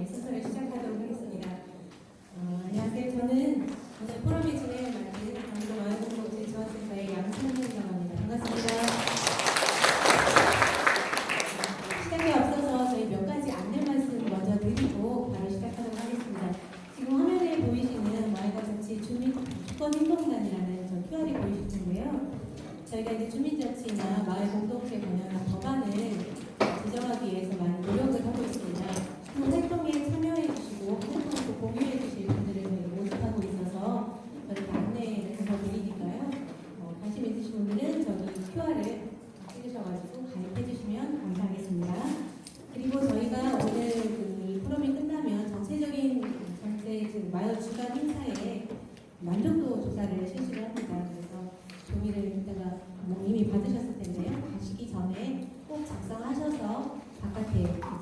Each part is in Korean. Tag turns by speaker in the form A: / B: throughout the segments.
A: 순서를 시작하도록 하겠습니다. 안녕하세요. 저는 오늘 포럼의 진행을 맡은 경기도 마을공동체 지원센터의 양순현이라고 합니다. 반갑습니다. 시작에 앞서서 저희 몇 가지 안내 말씀 먼저 드리고 바로 시작하도록 하겠습니다. 지금 화면에 보이시는 마을과 자치 주민주권행동단이라는 저 QR이 보이실 텐데요. 저희가 이제 주민자치나 마을 공동체 관련한 법안을 제정하기 위해서 많은 노력을 하고 있습니다. 그 활동에 참여해 주시고 활동을 공유해 주실 분들을 저희가 모집하고 있어서 저희가 안내를 해서 드리니까요. 관심 있으신 분들은 저기 QR을 찍으셔가지고 가입해 주시면 감사하겠습니다. 그리고 저희가 오늘 이 포럼이 끝나면 전체 마을 주간 행사에 만족도 조사를 실시를 합니다. 그래서 종이를 이따가 이미 받으셨을 텐데요. 가시기 전에 꼭 작성하셔서 바깥에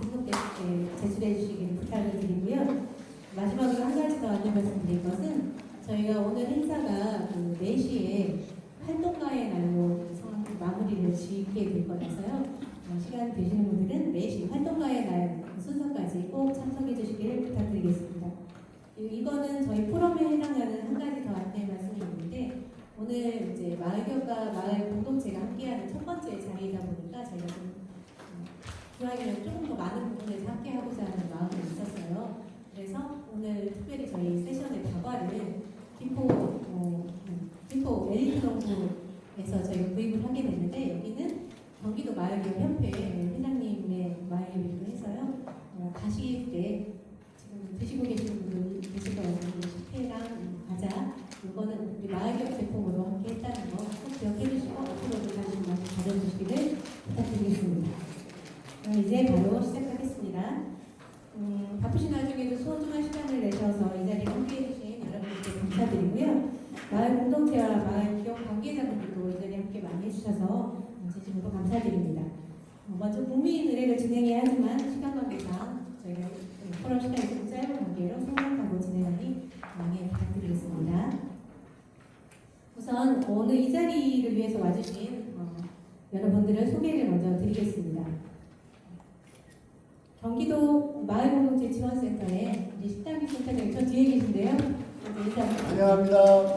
A: 등록될 때 제출해 주시기를 부탁을 드리고요. 마지막으로 한 가지 더 안내 말씀드릴 것은 저희가 오늘 행사가 4시에 활동가의 날로 마무리를 짓게 될 거라서요. 시간 되시는 분들은 4시 활동가의 날 순서까지 꼭 참석해 주시기를 부탁드리겠습니다. 이거는 저희 포럼에 해당하는 한 가지 더 안내 말씀이 있는데 오늘 이제 마을교과 마을 공동체가 함께하는 첫 번째 자리이다 보니까 저희가 좀 기왕이면 조금 더 많은 부분에서 함께하고자 하는 마음이 있었어요. 그래서 오늘 특별히 저희 세션의 다과를 김포 엘리트동부에서 저희가 구입을 하게 됐는데 여기는 경기도 마을기업 협회 회장님의 마을기업으로 해서요. 가실 때 지금 드시고 계시는 분들 계실 거예요. 식혜랑 과자 이거는 우리 마을기업 제품으로 함께 했다는 거 꼭 기억해 주시고 앞으로도 관심 많이 가져주시기를 부탁드리겠습니다. 그럼 이제 바로 시작하겠습니다. 바쁘신 와중에도 소중한 시간을 내셔서 이 자리에 함께해 주신 여러분께 감사드리고요. 마을 공동체와 마을 기업 관계자분들도 이 자리에 함께 많이 해주셔서 진심으로 감사드립니다. 먼저 국민 의례를 진행해야 하지만 시간 관계상 저희가 포럼 시간이 좀 짧은 관계로 생각하고 진행하니 양해 부탁드리겠습니다. 우선 오늘 이 자리를 위해서 와주신 여러분들의 소개를 먼저 드리겠습니다. 경기도 마을공동체 지원센터의 식당기 센터장님 저 뒤에 계신데요. 인사
B: 안녕합니다.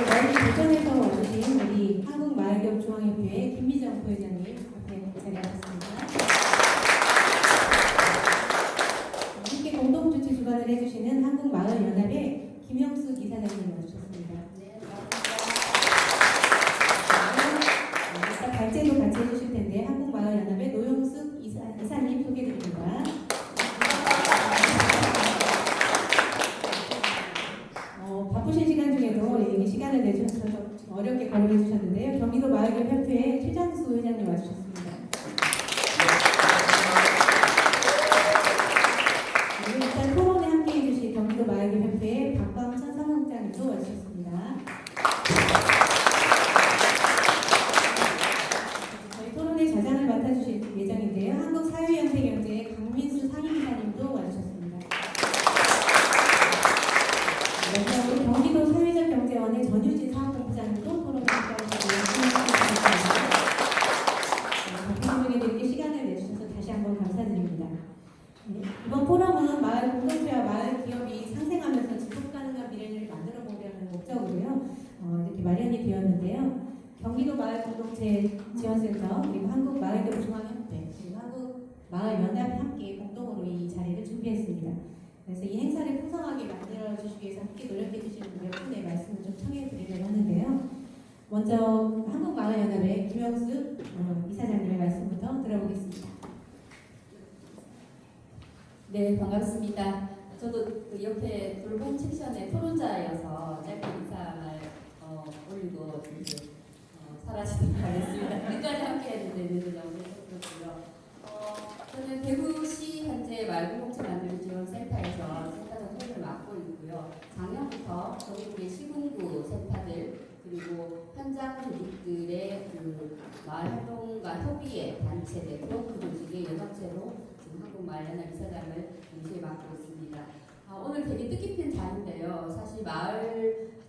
A: 멀리 부천에서 와주신 우리 한국마을기업중앙협회 김미정 부회장님 앞에 자리하셨습니다. 함께 공동주최 주관을 해주시는 한국마을연합의 김영숙 이사장님 와주셨습니다. 네, 이따 발제도 같이 해주실 텐데 한국마을연합의 노영숙 이사님 소개드립니다. 바쁘신 시간 중에도 시간을 내주셔서 어렵게 거론해 주셨는데요. 경기도 마을기업협회의 최장수 회장님 와주셨습니다. 일단 토론에 함께해 주신 경기도 마을기업협회의 박광천 사무국장님도 와주셨습니다. 저희 토론의 자장을 맡아주실 예정인데요. 한국사회연대경제의 강민수 상임이사님도 와주셨습니다. 마지막으로 경기도 사회적 경제원의 전유진 사업본부장님도 토론에 참가하시고 바쁜 분에게 시간을 내주셔서 다시 한번 감사드립니다. 이번 포럼은 마을 공동체와 마을 기업이 상생하면서 지속 가능한 미래를 만들어 보려는 목적으로요. 이렇게 마련이 되었는데요. 경기도 마을 공동체 지원센터 그리고 한국 마을기업 중앙협회 그리고 한국 마을연합이 함께 공동으로 이 자리를 준비했습니다. 그래서 이 행사를 풍성하게 만들어 주시기 위해서 함께 노력해 주시는 몇 분의 말씀을 좀 청해 드리려고 하는데요. 먼저 한국마을연합의 김영숙 이사장님의 말씀부터 들어보겠습니다.
C: 네, 반갑습니다. 저도 그 옆에 돌봄 섹션의 토론자여서 짧게 인사를 올리고 사라지도록 하겠습니다. 끝까지 함께 했는데 늦은 너무 좋고요. 저는 대구시 현재 마을공동체 만들기 지원센터에서 센터장 회의를 맡고 있고요. 작년부터 전국의 시군구 센터들 그리고 현장 조직들의 그 마을 활동과 협의회 단체들 브로커 조직의 연합체로 지금 한국마을연합 이사장을 동시에 맡고 있습니다. 오늘 되게 뜻깊은 자리인데요. 사실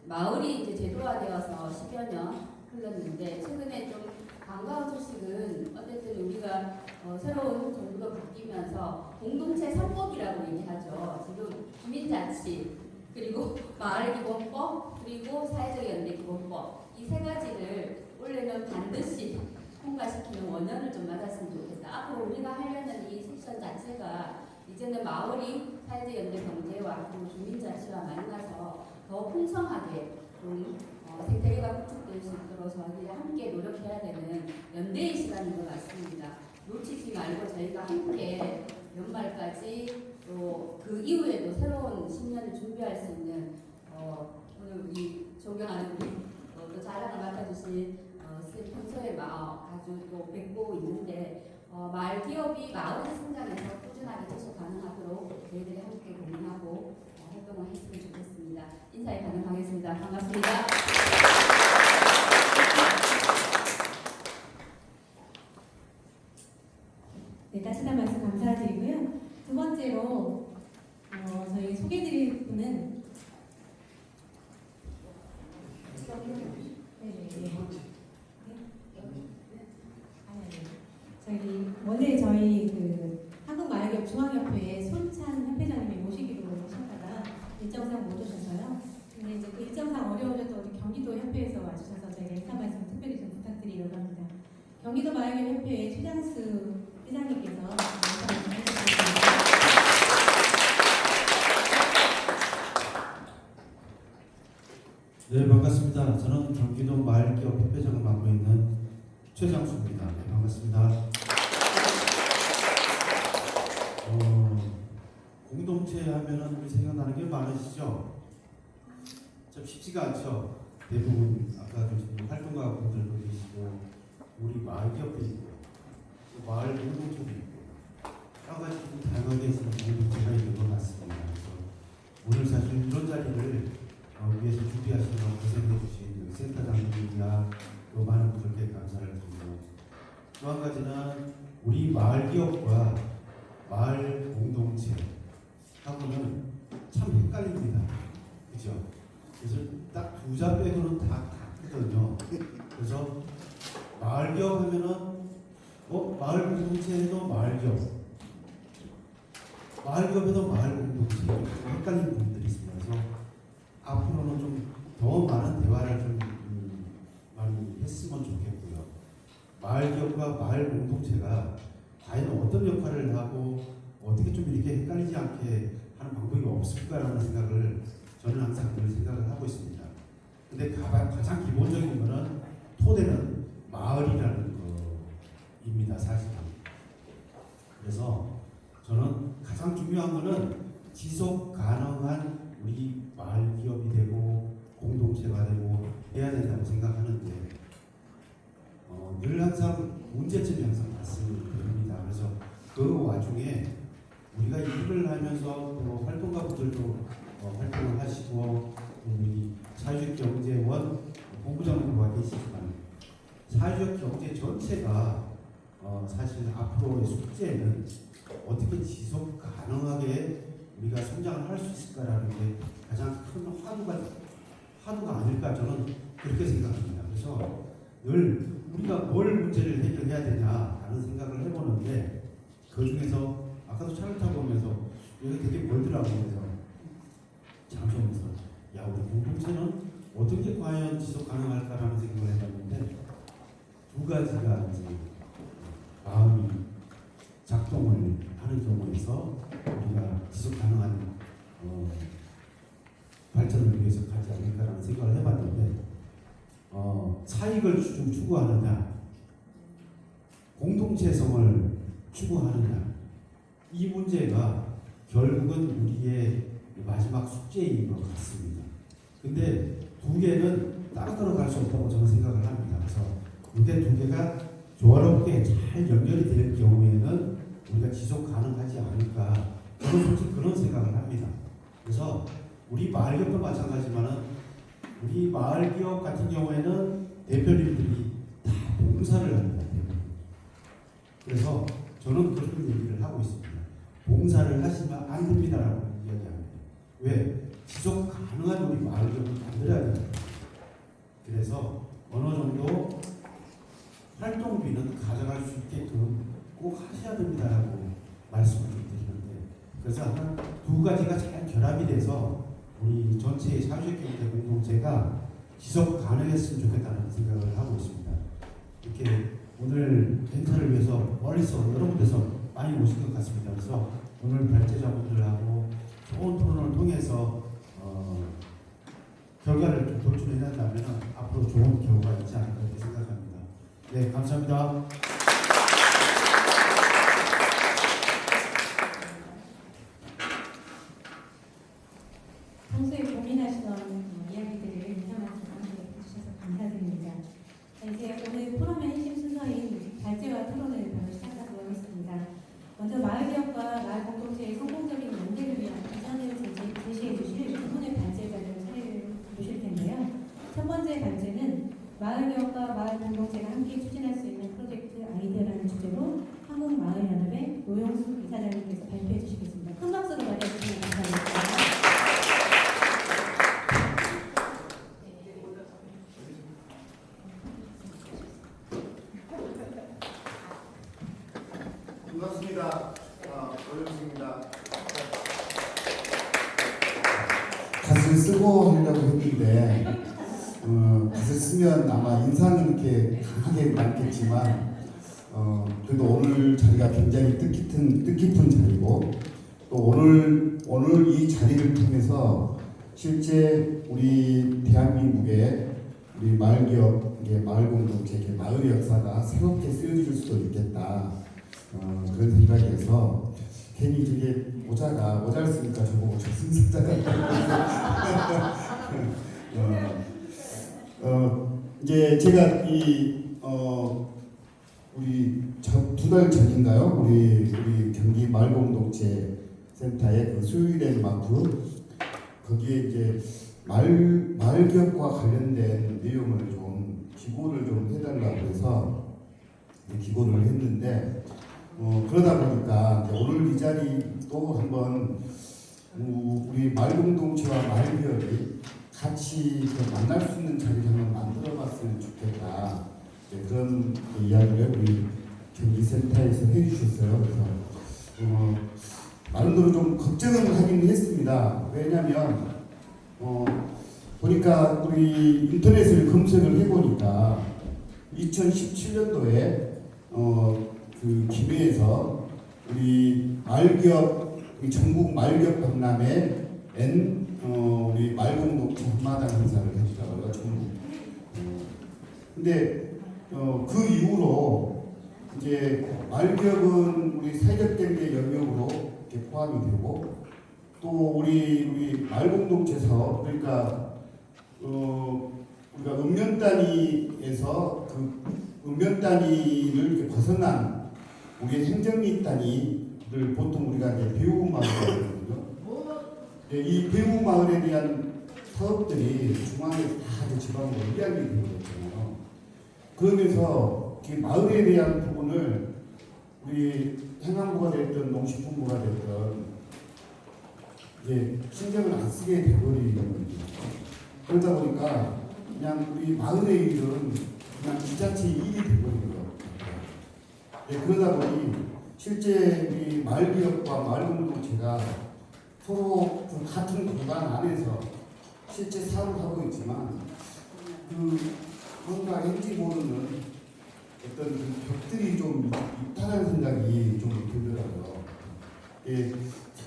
C: 마을이 이제 제도화되어서 10여 년 흘렀는데 최근에 좀 반가운 소식은 어쨌든 우리가 새로운 정부가 바뀌면서 공동체 3법이라고 얘기하죠. 지금 주민자치, 그리고 마을기본법, 그리고 사회적연대기본법 이 세 가지를 올해는 반드시 통과시키는 원년을 좀 맞았으면 좋겠다. 앞으로 우리가 하려는 이 섹션 자체가 이제는 마을이 사회적 연대 경제와 그리고 주민자치와 만나서 더 풍성하게 좀 생태계가 구축될 수 있도록 저희들이 함께 노력해야 되는 연대의 시간인 것 같습니다. 놓치지 말고 저희가 함께 연말까지 또 그 이후에도 새로운 10년을 준비할 수 있는 오늘 우리 존경하는 우리 또 자랑을 맡아주신 선생님 평소에 아주 또 뵙고 있는데 마을 기업이 마을의 성장에서 꾸준하게 지속 가능하도록 저희들이 함께 고민하고 활동을 했으면 좋겠습니다. 인사에 가능하겠습니다. 반갑습니다.
A: 네, 따뜻한 말씀 감사드리고요. 두 번째로 저희 소개드릴 분은 저희 그 한국마을기업 중앙협회의 손찬 협회장님이 모시기로 하셨다가 일정상 못 오셔서요. 근데 이제 그 일정상 어려우셔서 우리 경기도 협회에서 와주셔서 저희가 인사 말씀 특별히 좀 부탁드리려고 합니다. 경기도 마을기업 협회의 최장수 회장님께서 인사 말씀 해주시겠습니다.
B: 네, 반갑습니다. 저는 경기도 마을기업 협회장을 맡고 있는 최장수입니다. 네, 반갑습니다. 공동체 하면은 우리 생각나는 게 많으시죠? 참 쉽지가 않죠. 대부분 아까 좀 활동가 분들도 계시고 우리 마을기업도 있고 또 마을 공동체도 있고 여러 가지 좀 다양하게 지금 공동체가 있는 것 같습니다. 그래서 오늘 사실 이런 자리를 위해서 준비하시느라 고생해 주신 센터장님이나 또 많은 분들께 감사를 드리고 또 한 가지는 우리 마을 기업과 마을 공동체 하고는 참 헷갈립니다. 그죠? 그래서 딱 두 자 빼고는 다 같거든요. 그래서 마을 기업 하면은 마을 공동체에도 마을 기업, 마을 기업에도 마을 공동체 헷갈리는 분들이 있습니다. 그래서 앞으로는 좀 더 많은 대화를 좀 많이 했으면 좋겠고요. 마을 기업과 마을 공동체가 과연 어떤 역할을 하고 어떻게 좀 이렇게 헷갈리지 않게 하는 방법이 없을까라는 생각을 저는 항상 늘 생각을 하고 있습니다. 근데 가장 기본적인 거는 토대는 마을이라는 거입니다, 사실은. 그래서 저는 가장 중요한 거는 지속 가능한 우리 마을 기업이 되고 공동체가 되고 해야 된다고 생각하는데 늘 항상 문제점이 항상 발생됩니다. 그래서 그 와중에 우리가 일을 하면서 또 활동가 분들도 활동을 하시고 우리 사회적 경제원 본부장님도 와 계시지만 사회적 경제 전체가 사실 앞으로의 숙제는 어떻게 지속 가능하게 우리가 성장을 할 수 있을까라는 게 가장 큰 화두가 아닐까 저는 그렇게 생각합니다. 그래서 늘 우리가 뭘 문제를 해결해야 되냐라는 생각을 해보는데 그 중에서 아까도 차를 타고 오면서 여기 되게 멀더라고요. 그래서 잠시 오면서 야 우리 공동체는 어떻게 과연 지속 가능할까라는 생각을 해봤는데 두 가지가 이제 마음이 작동을 하는 경우에서 우리가 지속 가능한 발전을 위해서 가지 않을까라는 생각을 해봤는데 사익을 좀 추구하느냐 공동체성을 추구하느냐 이 문제가 결국은 우리의 마지막 숙제인 것 같습니다. 근데 두 개는 따로따로 갈 수 없다고 저는 생각을 합니다. 그래서 근데 두 개가 조화롭게 잘 연결이 되는 경우에는 우리가 지속 가능하지 않을까 저는 솔직히 그런 생각을 합니다. 그래서 우리 마을기업도 마찬가지지만은 우리 마을기업 같은 경우에는 대표님들이 다 봉사를 합니다. 그래서 저는 그런 얘기를 하고 있습니다. 봉사를 하시면 안 됩니다라고 이야기합니다. 왜? 지속 가능한 우리 마을기업을 만들어야 됩니다. 그래서 어느 정도 활동비는 가져갈 수 있게끔 꼭 하셔야 됩니다라고 말씀을 좀 드리는데, 그래서 한 두 가지가 잘 결합이 돼서 우리 전체의 사회경제 공동체가 지속 가능했으면 좋겠다는 생각을 하고 있습니다. 이렇게 오늘 행사를 위해서 멀리서 여러 군데서 많이 오신 것 같습니다. 그래서 오늘 발제자분들하고 좋은 토론을 통해서 결과를 좀 도출해낸다면 앞으로 좋은 결과가 있지 않을까 이렇게 생각합니다. 네, 감사합니다.
A: 평소에 고민하시던 이야기들을 인사말씀 함께 해주셔서 감사드립니다. 자, 이제 오늘 포럼의 핵심 순서인 발제와 토론을 바로 시작하도록 하겠습니다. 먼저 마을기업과 마을 공동체의 성공적인 연계를 위한 비전을 제시해 주실 두 분의 발제자를 차례를 보실 텐데요. 첫 번째 발제는 마을기업과 마을 공동체가 함께 추진할 수 있는 프로젝트 아이디어라는 주제로 한국마을연합의 노영숙 이사장님께서 발표해 주시겠습니다. 큰 박수로 맞이해주시면 감사하겠습니다.
D: 반갑습니다. 노영숙입니다.
E: 갓을 쓰고 하려고 했는데 갓을 쓰면 아마 인상은 이렇게 강하게 남겠지만 그래도 오늘 자리가 굉장히 뜻깊은 자리고 또 오늘 이 자리를 통해서 실제 우리 대한민국의 우리 마을기업, 마을 공동체, 마을의 역사가 새롭게 쓰여질 수도 있겠다. 그런 생각에서 괜히 저게 모자랐으니까 저보고 저승사자 이제 제가 우리 두 달 전인가요? 우리 경기 마을공동체 센터의 그 수요일의 마프 거기에 이제 마을기업과 관련된 내용을 좀 기고를 좀 해달라고 해서 기고를 했는데 그러다 보니까 이제 오늘 이 자리도 한번 우리 마을공동체와 마을기업이 같이 만날 수 있는 자리를 한번 만들어봤으면 좋겠다. 그런 이야기를 우리 경기센터에서 해주셨어요. 그래서 나름대로 좀 걱정을 하긴 했습니다. 왜냐하면 보니까 우리 인터넷을 검색을 해보니까 2017년도에 그 기회에서 우리 마을기업 전국 마을기업 박람회 우리 마을공동체 한마당 행사를 해주다가 전국 근데 그 이후로 이제 마을기업은 우리 사회적 경제 영역으로 이렇게 포함이 되고 또 우리 마을공동체 사업 그러니까 우리가 읍면 단위에서 그 읍면 단위를 이렇게 벗어난 우리 행정리 단위를 보통 우리가 이제 배후마을이거든요. 이 배후마을에 대한 사업들이 중앙에서 다 지방으로 이야기 되고 있잖아요. 그러면서 그 마을에 대한 부분을 우리 행안부가 됐든 농식품부가 됐든 이제 신경을 안 쓰게 돼버리는 겁니다. 그러다 보니까 그냥 우리 마을의 일은 그냥 지자체의 일이 돼버리는 거예요. 그러다 보니 실제 우리 마을기업과 마을공동체가 서로 그 같은 공간 안에서 실제 사업을 하고 있지만 뭔가 왠지 모르는 어떤 그 벽들이 좀 있다는 생각이 좀 들더라고요.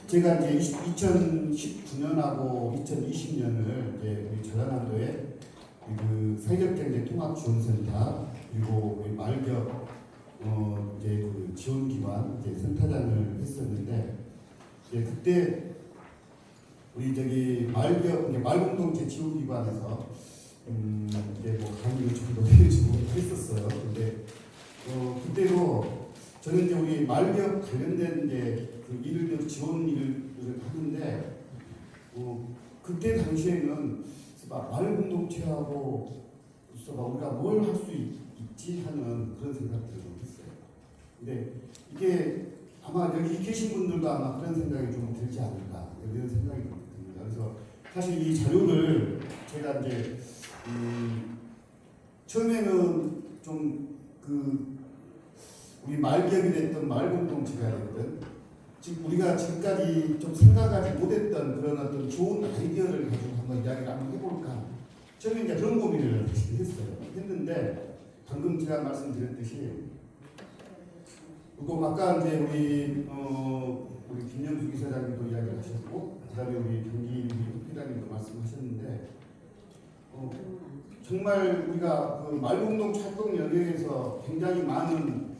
E: 제가 이제 2019년하고 2020년을 이제 우리 전라남도에 그 사회적경제 통합지원센터 그리고 우리 마을기업 이제 그 지원기관 이제 센터장을 했었는데 그때 우리 저기 마을기업 마을공동체 지원기관에서 이제 뭐 강의를 좀더 해주고 했었어요. 근데 그때도 저는 이제 우리 마을기업 관련된 이제 그 일을 지원 일을 하는데 그때 당시에는 마을공동체하고 우리가 뭘 할 수 있지 하는 그런 생각들을 했어요. 근데 이게 아마 여기 계신 분들도 아마 그런 생각이 좀 들지 않을까 이런 생각이 듭니다. 그래서 사실 이 자료를 제가 이제 처음에는 좀 우리 말기업이 됐든 말공동체가 됐든 지금 우리가 지금까지 좀 생각하지 못했던 그런 어떤 좋은 아이디어를 가지고 한번 이야기를 한번 해볼까. 저는 이제 그런 고민을 했어요. 했는데 방금 제가 말씀드렸듯이 그리고 아까 이제 우리 김영수 이사장님도 이야기를 하셨고 그다음에 우리 경기 회장님도 말씀하셨는데 정말 우리가 그 말공동 활동 영역에서 굉장히 많은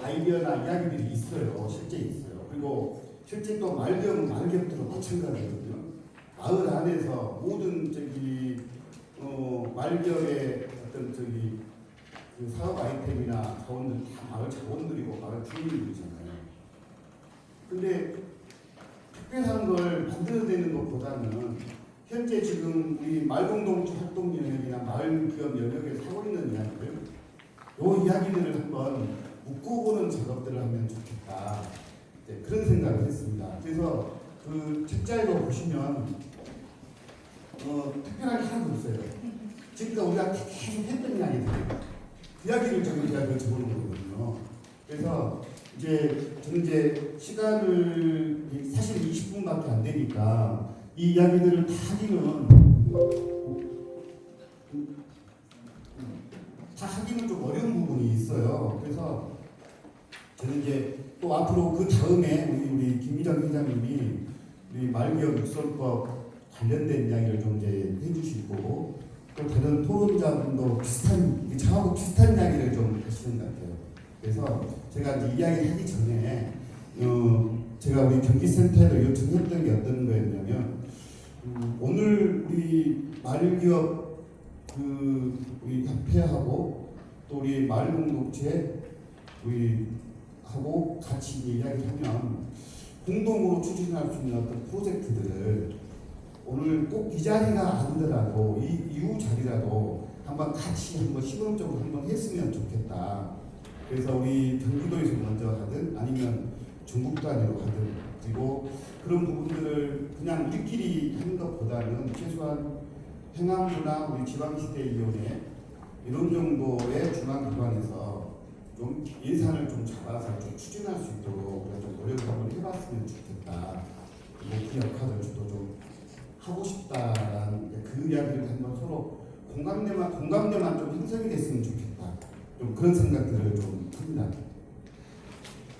E: 아이디어나 이야기들이 있어요. 실제 있어요. 그리고 실제 또 말기업은 말기업들은 마찬가지거든요. 마을 안에서 모든 말기업의 어떤 그 사업 아이템이나 자원들 다 마을 자원들이고 마을 주민들이잖아요. 근데 특별한 걸 만들어내는 것보다는 현재 지금 우리 말공동체 활동 영역이나 마을 기업 영역에 하고 있는 이야기들, 이 이야기들을 한번 묶어보는 작업들을 하면 좋겠다. 네, 그런 생각을 했습니다. 그래서 그 책자에도 보시면 특별한 게 하나도 없어요. 지금까지 우리가 계속 했던 이야기들, 그 이야기를 제가 적어놓은 거거든요. 그래서 저는 시간을 사실 20분밖에 안 되니까 이 이야기들을 다 하기는 좀 어려운 부분이 있어요. 그래서 저는 또 앞으로 그 다음에 우리 김미정 회장님이 우리 말기업 육성법 관련된 이야기를 좀 해주실 거고 또 다른 토론자분도 저하고 비슷한 이야기를 좀 하시는 것 같아요. 그래서 제가 이야기 하기 전에 제가 우리 경기센터에 요청했던 게 어떤 거였냐면 오늘 우리 말기업 우리 협회하고 또 우리 마을공동체 우리 하고 같이 이야기하면 공동으로 추진할 수 있는 어떤 프로젝트들을 오늘 꼭 이 자리가 아니더라도 이후 자리라도 한번 같이 한번 시범적으로 한번 했으면 좋겠다. 그래서 우리 경기도에서 먼저 하든 아니면 전국 단위로 하든 그리고 그런 부분들을 그냥 우리끼리 하는 것보다는 최소한 행안부나 우리 지방시대위원회 이런 정도의 중앙기관에서 좀 예산을 좀 잡아서 좀 추진할 수 있도록 우리가 좀 노력을 한번 해봤으면 좋겠다. 그리고 그 역할을 좀 하고 싶다라는 그 이야기를 한번 서로 공감대만 좀 형성이 됐으면 좋겠다. 좀 그런 생각들을 좀 합니다.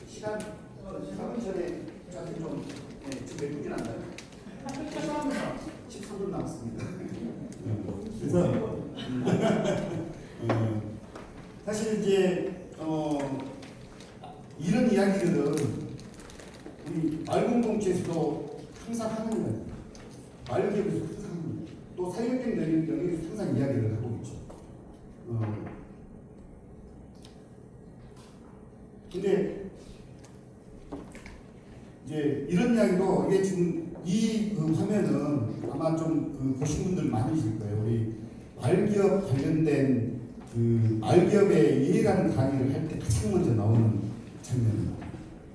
E: 시간 전에 좀 지금 몇 분이 남나요? 13분 남았습니다. 그래서 사실 이런 이야기들은 우리 말공동체에서도 항상 하는 거예요. 말기업에서 항상 하는 거예요. 또 사회적인 영역에서 항상 이야기를 하고 있죠. 근데 이런 이야기도 이게 지금 이 화면은 아마 좀 보신 분들 많으실 거예요. 우리 말기업 관련된 말기업의 이해라는 강의를 할 때 가장 먼저 나오는 장면입니다.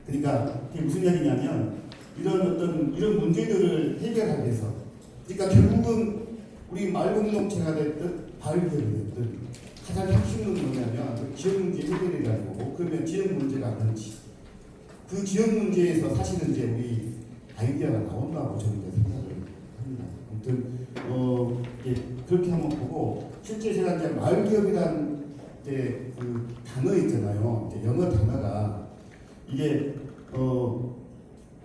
E: 그러니까 그게 무슨 이야기냐면 이런 문제들을 해결하기 위해서 그러니까 결국은 우리 말공동체가 됐든 말기업이 됐든 가장 핵심은 뭐냐면 그 지역 문제 해결이라는 거고 그러면 지역 문제가 뭔지 그 지역 문제에서 사실은 우리 아이디어가 나온다고 저는 생각을 합니다. 아무튼 그렇게 한번 보고 실제 제가 말기업이라는 그 단어 있잖아요. 영어 단어가 이게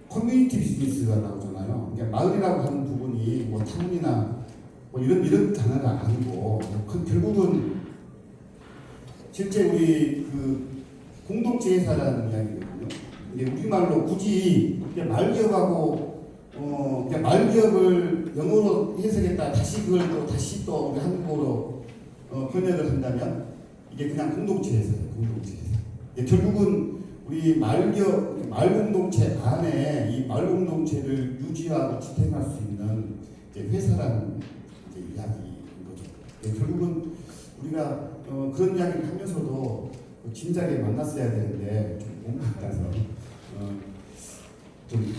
E: 커뮤니티 비즈니스가 나오잖아요. 그러니까 마을이라고 하는 부분이 뭐 타운이나 뭐 이런 단어가 아니고 결국은 실제 우리 공동체 회사라는 이야기거든요. 이게 우리말로 굳이 말기업하고 말기업을 영어로 해석했다 다시 그걸 또 우리 한국어로 번역을 한다면 이게 그냥 공동체 회사예요. 공동체 회사. 결국은 우리 말공동체 안에 이 말공동체를 유지하고 지탱할 수 있는 회사라는 이야기인 거죠. 결국은 우리가 그런 이야기를 하면서도 진작에 만났어야 되는데 좀 못 만나서 좀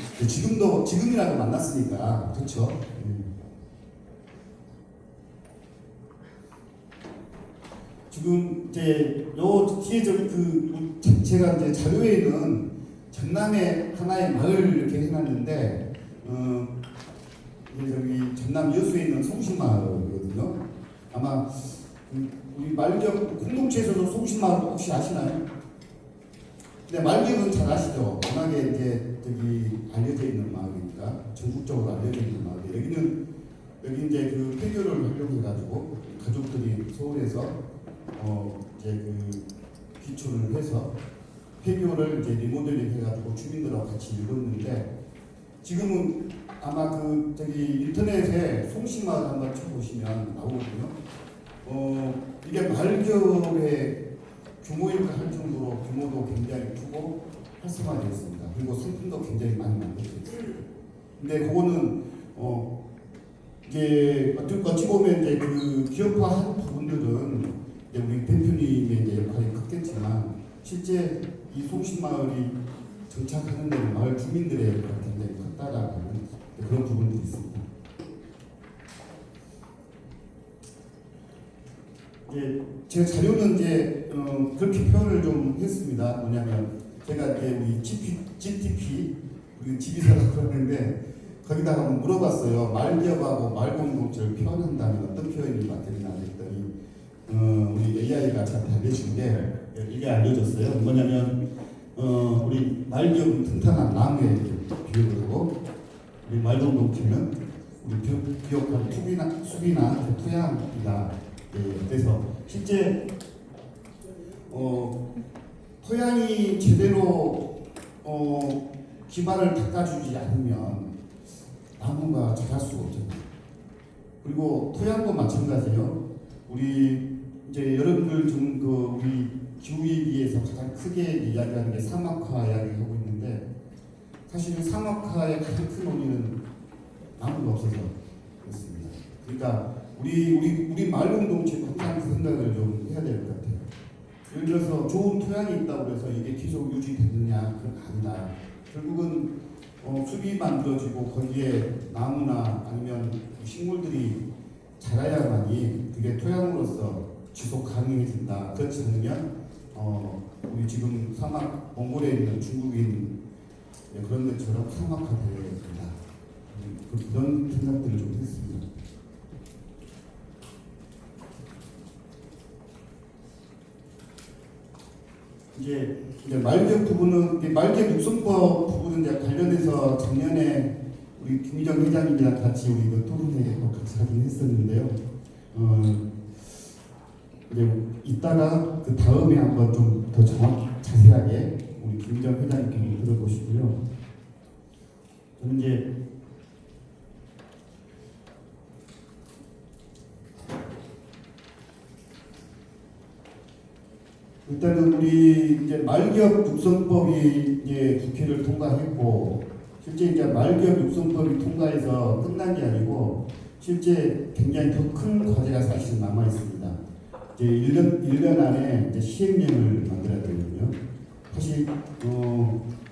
E: 지금이라도 만났으니까 그렇죠. 지금 이제 요 뒤에 제가 이제 자료에는 전남의 하나의 마을 이렇게 해놨는데 이제 저기 전남 여수에 있는 송신마을이거든요. 아마 우리 말격 공동체에서도 송신마을 혹시 아시나요? 근데 말격은 잘 아시죠? 워낙에 이제 저기 알려져 있는 마을이니까 전국적으로 알려져 있는 마을이 여기 이제 그 폐교를 활용해가지고 가족들이 서울에서 이제 그 기초를 해서 폐교를 이제 리모델링 해가지고 주민들하고 같이 읽었는데 지금은 아마 그 저기 인터넷에 송신마을 한번 쳐보시면 나오거든요. 이게 말격의 규모일까 할 정도로 규모도 굉장히 크고 활성화되었습니다. 그리고 상품도 굉장히 많이 만들어졌습니다. 근데 그거는 이게 어찌 보면 이제 그 기업화한 부분들은 이제 우리 대표님의 이제 역할이 컸겠지만 실제 이 송신마을이 정착하는 데는 마을 주민들의 역할이 굉장히 컸다라는 그런 부분들이 있습니다. 이제 제 자료는 이제 그렇게 표현을 좀 했습니다. 뭐냐면 제가 이제 우리 GTP 우리 지비사라고 그러는데 거기다가 물어봤어요. 말기업하고 말공동체를 표현한다면 어떤 표현이 맞겠나 했더니 우리 AI가 저한테 알려준 게 이게 알려줬어요. 뭐냐면 우리 말기업은 튼튼한 나무에 비유를 하고 우리 말공동체는 우리 비옥한 숲이나 토양이다. 그래서 실제 토양이 제대로 기반을 닦아주지 않으면 나무가 자랄 수가 없잖아요. 그리고 토양도 마찬가지예요. 우리 이제 여러분들 좀 우리 기후 위기에서 가장 크게 이야기하는 게 사막화 이야기하고 있는데 사실은 사막화의 가장 큰 원인은 나무가 없어서 그렇습니다. 그러니까 우리 마을 공동체도 항상 그 생각을 좀 해야 될 것 같아요. 예를 들어서 좋은 토양이 있다고 해서 이게 계속 유지되느냐 그건 아니다. 결국은 숲이 만들어지고 거기에 나무나 아니면 식물들이 자라야만이 그게 토양으로서 지속 가능해진다. 그렇지 않으면 우리 지금 사막 몽골에 있는 중국인 그런 데처럼 사막화되어야 된다. 그런 생각들을 좀 했습니다. 이제 말격 부분은 말격 육성법 부분은 이제 관련해서 작년에 우리 김희정 회장님이랑 같이 우리 그 토론회도 같이 하긴 했었는데요. 이제 이따가 그 다음에 한번 좀 더 자세하게 우리 김희정 회장님께 들어보시고요. 저는 이제 일단은 우리 이제 말기업 육성법이 이제 국회를 통과했고 실제 이제 말기업 육성법이 통과해서 끝난 게 아니고 실제 굉장히 더 큰 과제가 사실 남아 있습니다. 이제 1년 안에 이제 시행령을 만들어야 되거든요. 사실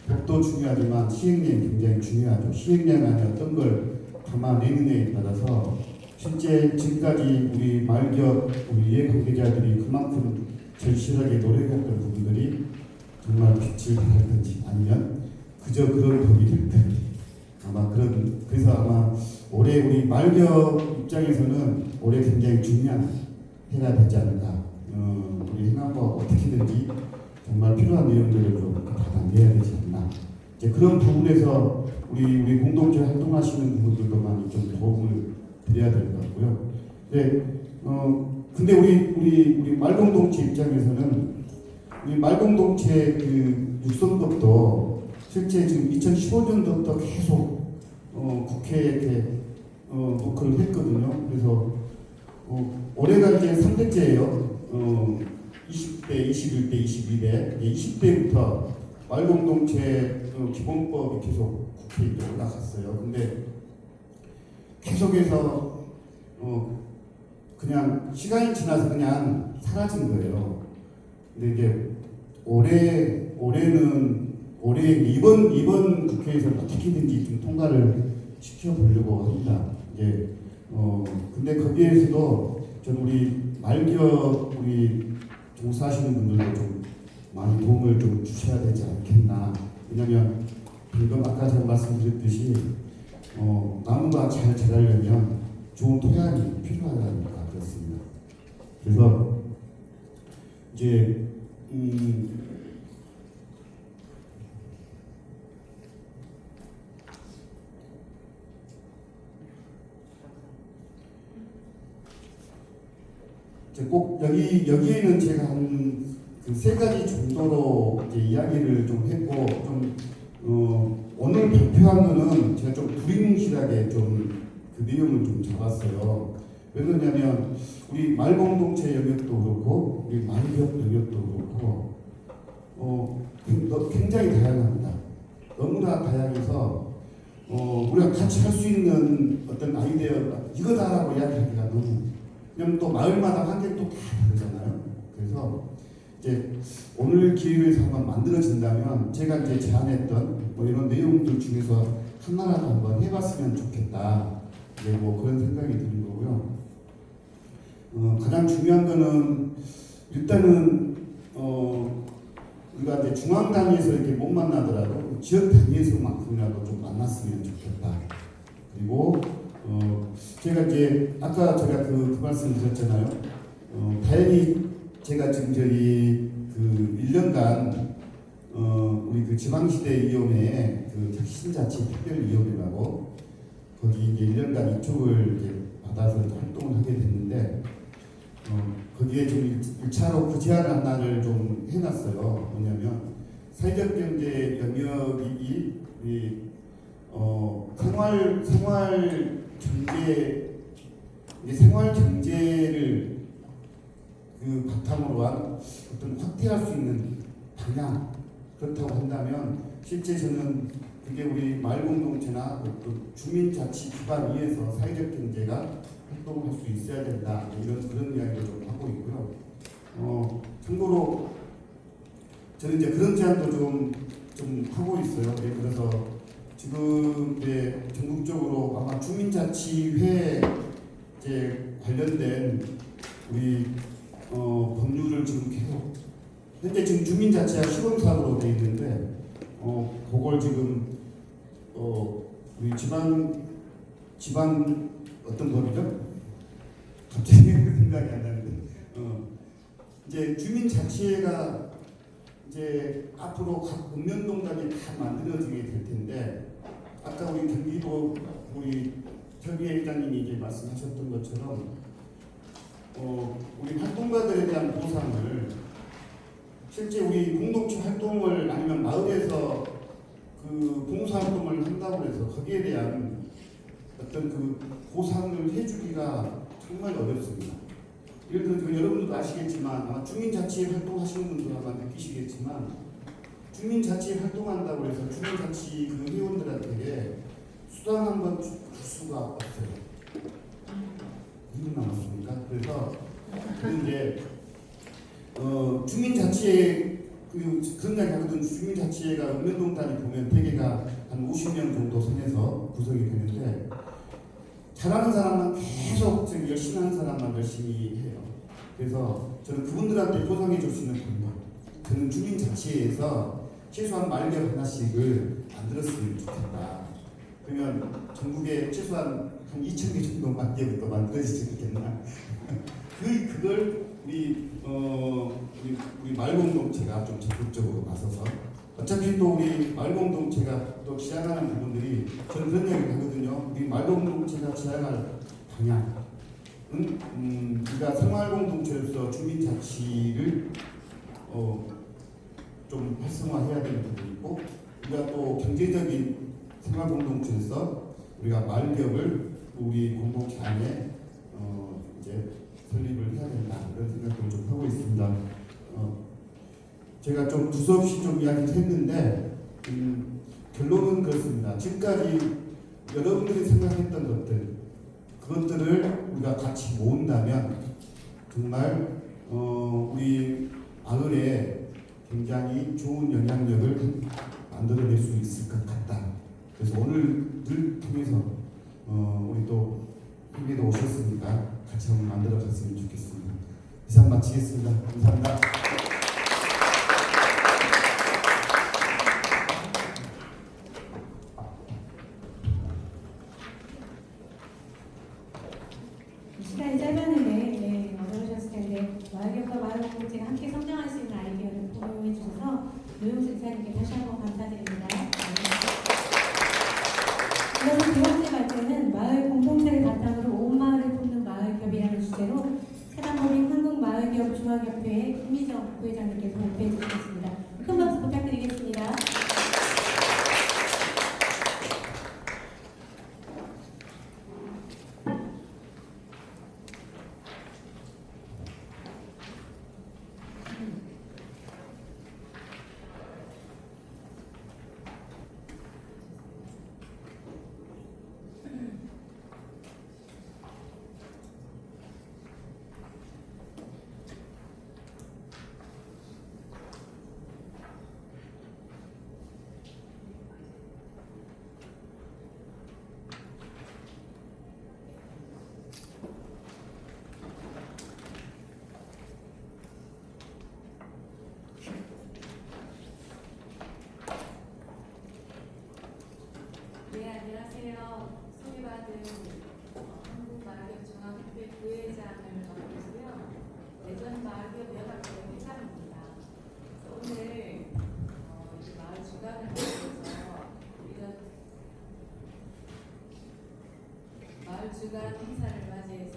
E: 법도 중요하지만 시행령이 굉장히 중요하죠. 시행령 안에 어떤 걸 담아내느냐에 따라서 실제 지금까지 우리 말기업 우리 이해관계자들이 그만큼 절실하게 노력했던 부분들이 정말 빛을 발하든지 아니면 그저 그런 법이 됐든 그래서 아마 올해 우리 말기업 입장에서는 올해 굉장히 중요한 해가 되지 않을까. 우리 행안부가 어떻게든지 정말 필요한 내용들을 좀 담아내야 되지 않나. 이제 그런 부분에서 우리 공동체 활동하시는 분들도 많이 좀 도움을 드려야 될 것 같고요. 근데 우리 말공동체 입장에서는 우리 말공동체 그 육성법도 실제 지금 2015년도부터 계속 국회에 이렇게 녹화를 했거든요. 그래서 올해가 이제 3대째예요. 20대, 21대, 22대, 20대부터 말공동체 기본법이 계속 국회에 올라갔어요. 근데 계속해서 그냥 시간이 지나서 그냥 사라진 거예요. 근데 이제 올해는 이번 국회에서 어떻게든지 좀 통과를 시켜보려고 합니다. 근데 거기에서도 전 우리 말기업 우리 종사하시는 분들도 좀 많이 도움을 좀 주셔야 되지 않겠나. 왜냐하면 방금 아까 제가 말씀드렸듯이 나무가 잘 자라려면 좋은 토양이 필요하다니까 그렇습니다. 그래서 이제 이제 꼭 여기에는 제가 한 그 세 가지 정도로 이제 이야기를 좀 했고 오늘 발표한 거는 제가 좀 두리뭉실하게 좀 그 내용을 좀 잡았어요. 왜 그러냐면 우리 말공동체 영역도 그렇고 우리 말기업 영역도 그렇고 굉장히 다양합니다. 너무나 다양해서 우리가 같이 할 수 있는 어떤 아이디어 이거다라고 이야기하기가 너무 그냥 또 마을마다 한 개 또 다 다르잖아요. 그래서 이제 오늘 기회를 한번 만들어진다면 제가 이제 제안했던 이런 내용들 중에서 하나라도 한번 해봤으면 좋겠다. 이제 그런 생각이 드는 거고요. 가장 중요한 거는 일단은 우리가 이제 중앙 단위에서 이렇게 못 만나더라도 지역 단위에서만큼이라도 좀 만났으면 좋겠다. 그리고 제가 이제 아까 제가 그 말씀 드렸잖아요. 다행히 제가 지금 저희 그 1년간 우리 그 지방시대위원회 그 혁신자치 특별위원회라고 거기 이제 1년간 이쪽을 이제 받아서 활동을 하게 됐는데 거기에 좀 1차로 그 제안을 하나를 좀 해놨어요. 뭐냐면 사회적 경제 영역이 생활 경제를 그 바탕으로 한 어떤 확대할 수 있는 방향 그렇다고 한다면 실제 저는 그게 우리 마을공동체나 또 주민자치 기반 위에서 사회적 경제가 활동할 수 있어야 된다 이런 그런 이야기를 좀 하고 있고요. 참고로 저는 이제 그런 제안도 좀 하고 있어요. 그래서 지금 이제 전국적으로 아마 주민자치회 이제 관련된 우리 법률을 지금 계속 현재 지금 주민자치가 시범사업으로 되어 있는데 그걸 지금 우리 지방 어떤 법이죠? 갑자기 생각이 안 나는데 이제 주민자치회가 이제 앞으로 각 읍면동단이 다 만들어지게 될 텐데 아까 우리 경기도 우리 협의회 회장님이 이제 말씀하셨던 것처럼 우리 활동가들에 대한 보상을 실제 우리 공동체 활동을 아니면 마을에서 그 봉사활동을 한다고 해서 거기에 대한 어떤 그 보상을 해주기가 정말 어렵습니다. 예를 들어 여러분들도 아시겠지만 아마 주민자치 활동하시는 분들 아마 느끼시겠지만 주민자치 활동한다고 해서 주민자치 그 회원들한테 수당 한번 줄 수가 없어요. 2분 남았습니까? 그래서 이제 주민자치회 그런 이야기 하거든. 주민자치회가 읍면동단이 보면 대개가 한 50명 정도 선에서 구성이 되는데 잘하는 사람만 계속 열심히 하는 사람만 열심히 해요. 그래서 저는 그분들한테 보상해 줄 수 있는 방법 저는 주민자치회에서 최소한 말결 하나씩을 만들었으면 좋겠다. 그러면 전국에 최소한 한 2,000개 정도 말결부터 만들어지지 않겠나. 그걸 우리 마을공동체가 좀 적극적으로 나서서 어차피 또 우리 마을공동체가 또 지향하는 부분들이 저는 그런 얘기를 하거든요. 우리 마을공동체가 지향할 방향은 우리가 생활공동체로서 주민자치를 좀 활성화해야 되는 부분이 있고 우리가 또 경제적인 생활공동체에서 우리가 마을기업을 우리 공동체 안에 이제 설립을 해야 된다 이런 생각을 좀 하고 있습니다. 제가 좀 두서없이 좀 이야기를 했는데 결론은 그렇습니다. 지금까지 여러분들이 생각했던 그것들을 우리가 같이 모은다면 정말 우리 마을에 굉장히 좋은 영향력을 만들어낼 수 있을 것 같다. 그래서 오늘을 통해서 우리 또 회계도 오셨으니까 같이 한번 만들어 갔으면 좋겠습니다. 이상 마치겠습니다. 감사합니다.
A: 시간이 짧았는데 어려우셨을 텐데 마을교육과 마을공동체가 함께 성장할 수 있는 아이디어를 공유해 주셔서 노영수 이사님께 다시 한번 감사드립니다. 이어서 두 번째 발제는 마을 공동체를 바탕으로 온 마을을 돕는 마을기업이라는 주제로 사단법인 한국마을기업 중화협회의 김미정 부회장님께서 발표해 주시겠습니다. 큰 박수 부탁드리겠습니다.
C: 네, 안녕하세요. 소개받은 한국마을기업 중앙협회 부회장을 맡고 있고요. 대전마을기업 연합회 회장입니다. 오늘 이 마을 주간을 맞이해서 이런 마을 주간 행사를 맞이해서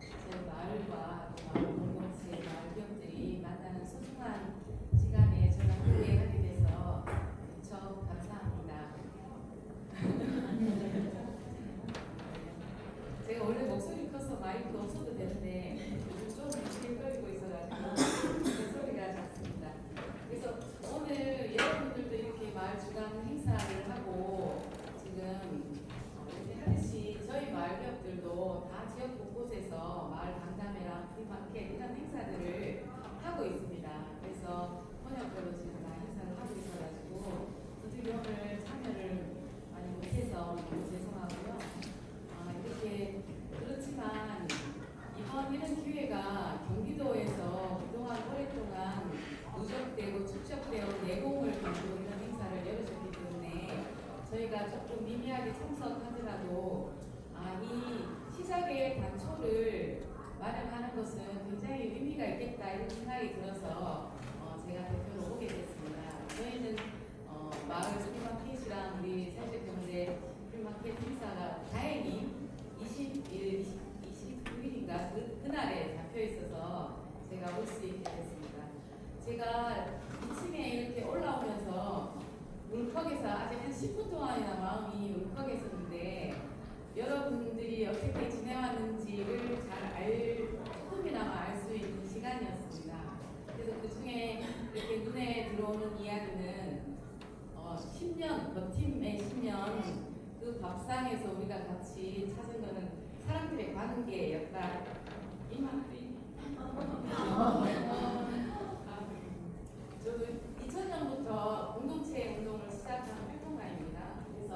C: 저희 마을과 마을 공동체, 마을 기업들이 만나는 소중한 시간에 저희가 함께하게 돼서 무척 감사합니다. 제가 원래 목소리 커서 마이크 없어도 되는데 요즘 좀 힘이 끌리고 있어가지고 제 소리가 작습니다. 그래서 오늘 여러분들도 이렇게 마을 주간 행사를 하고 지금 이렇게 하듯이 저희 마을 기업들도 다 지역 곳곳에서 마을 간담회랑 프리마켓 이런 행사들을 하고 있습니다. 그래서 번역으로 지금 다 행사를 하고 있어가지고 어떻게 오늘 참여를 많이 못해서 너무 죄송하고요. 이렇게 그렇지만 이번 이런 기회가 경기도에서 그동안 오랫동안 누적되고 축적되어 내공을 가지고 이런 행사를 열어줬기 때문에 저희가 조금 미미하게 참석하더라도 이 시작의 단초를 마련하는 것은 굉장히 의미가 있겠다 이런 생각이 들어서 제가 대표로 오게 됐습니다. 저희는 마을 프리마켓이랑 우리 사실경제 프리마켓 행사가 다행히 29일인가 그날에 잡혀 있어서 제가 올 수 있게 됐습니다. 제가 2층에 이렇게 올라오면서 울컥해서 아직 한 10분 동안이나 마음이 울컥했었는데 여러분들이 어떻게 지내왔는지를 조금이나마 알 수 있는 시간이었습니다. 그래서 그 중에 이렇게 눈에 들어오는 이야기는 10년, 버팀의 10년 그 밥상에서 우리가 같이 찾은 거는 사람들의 관계였다. 이 말이 저도 2000년부터 공동체 운동을 시작한 활동가입니다. 그래서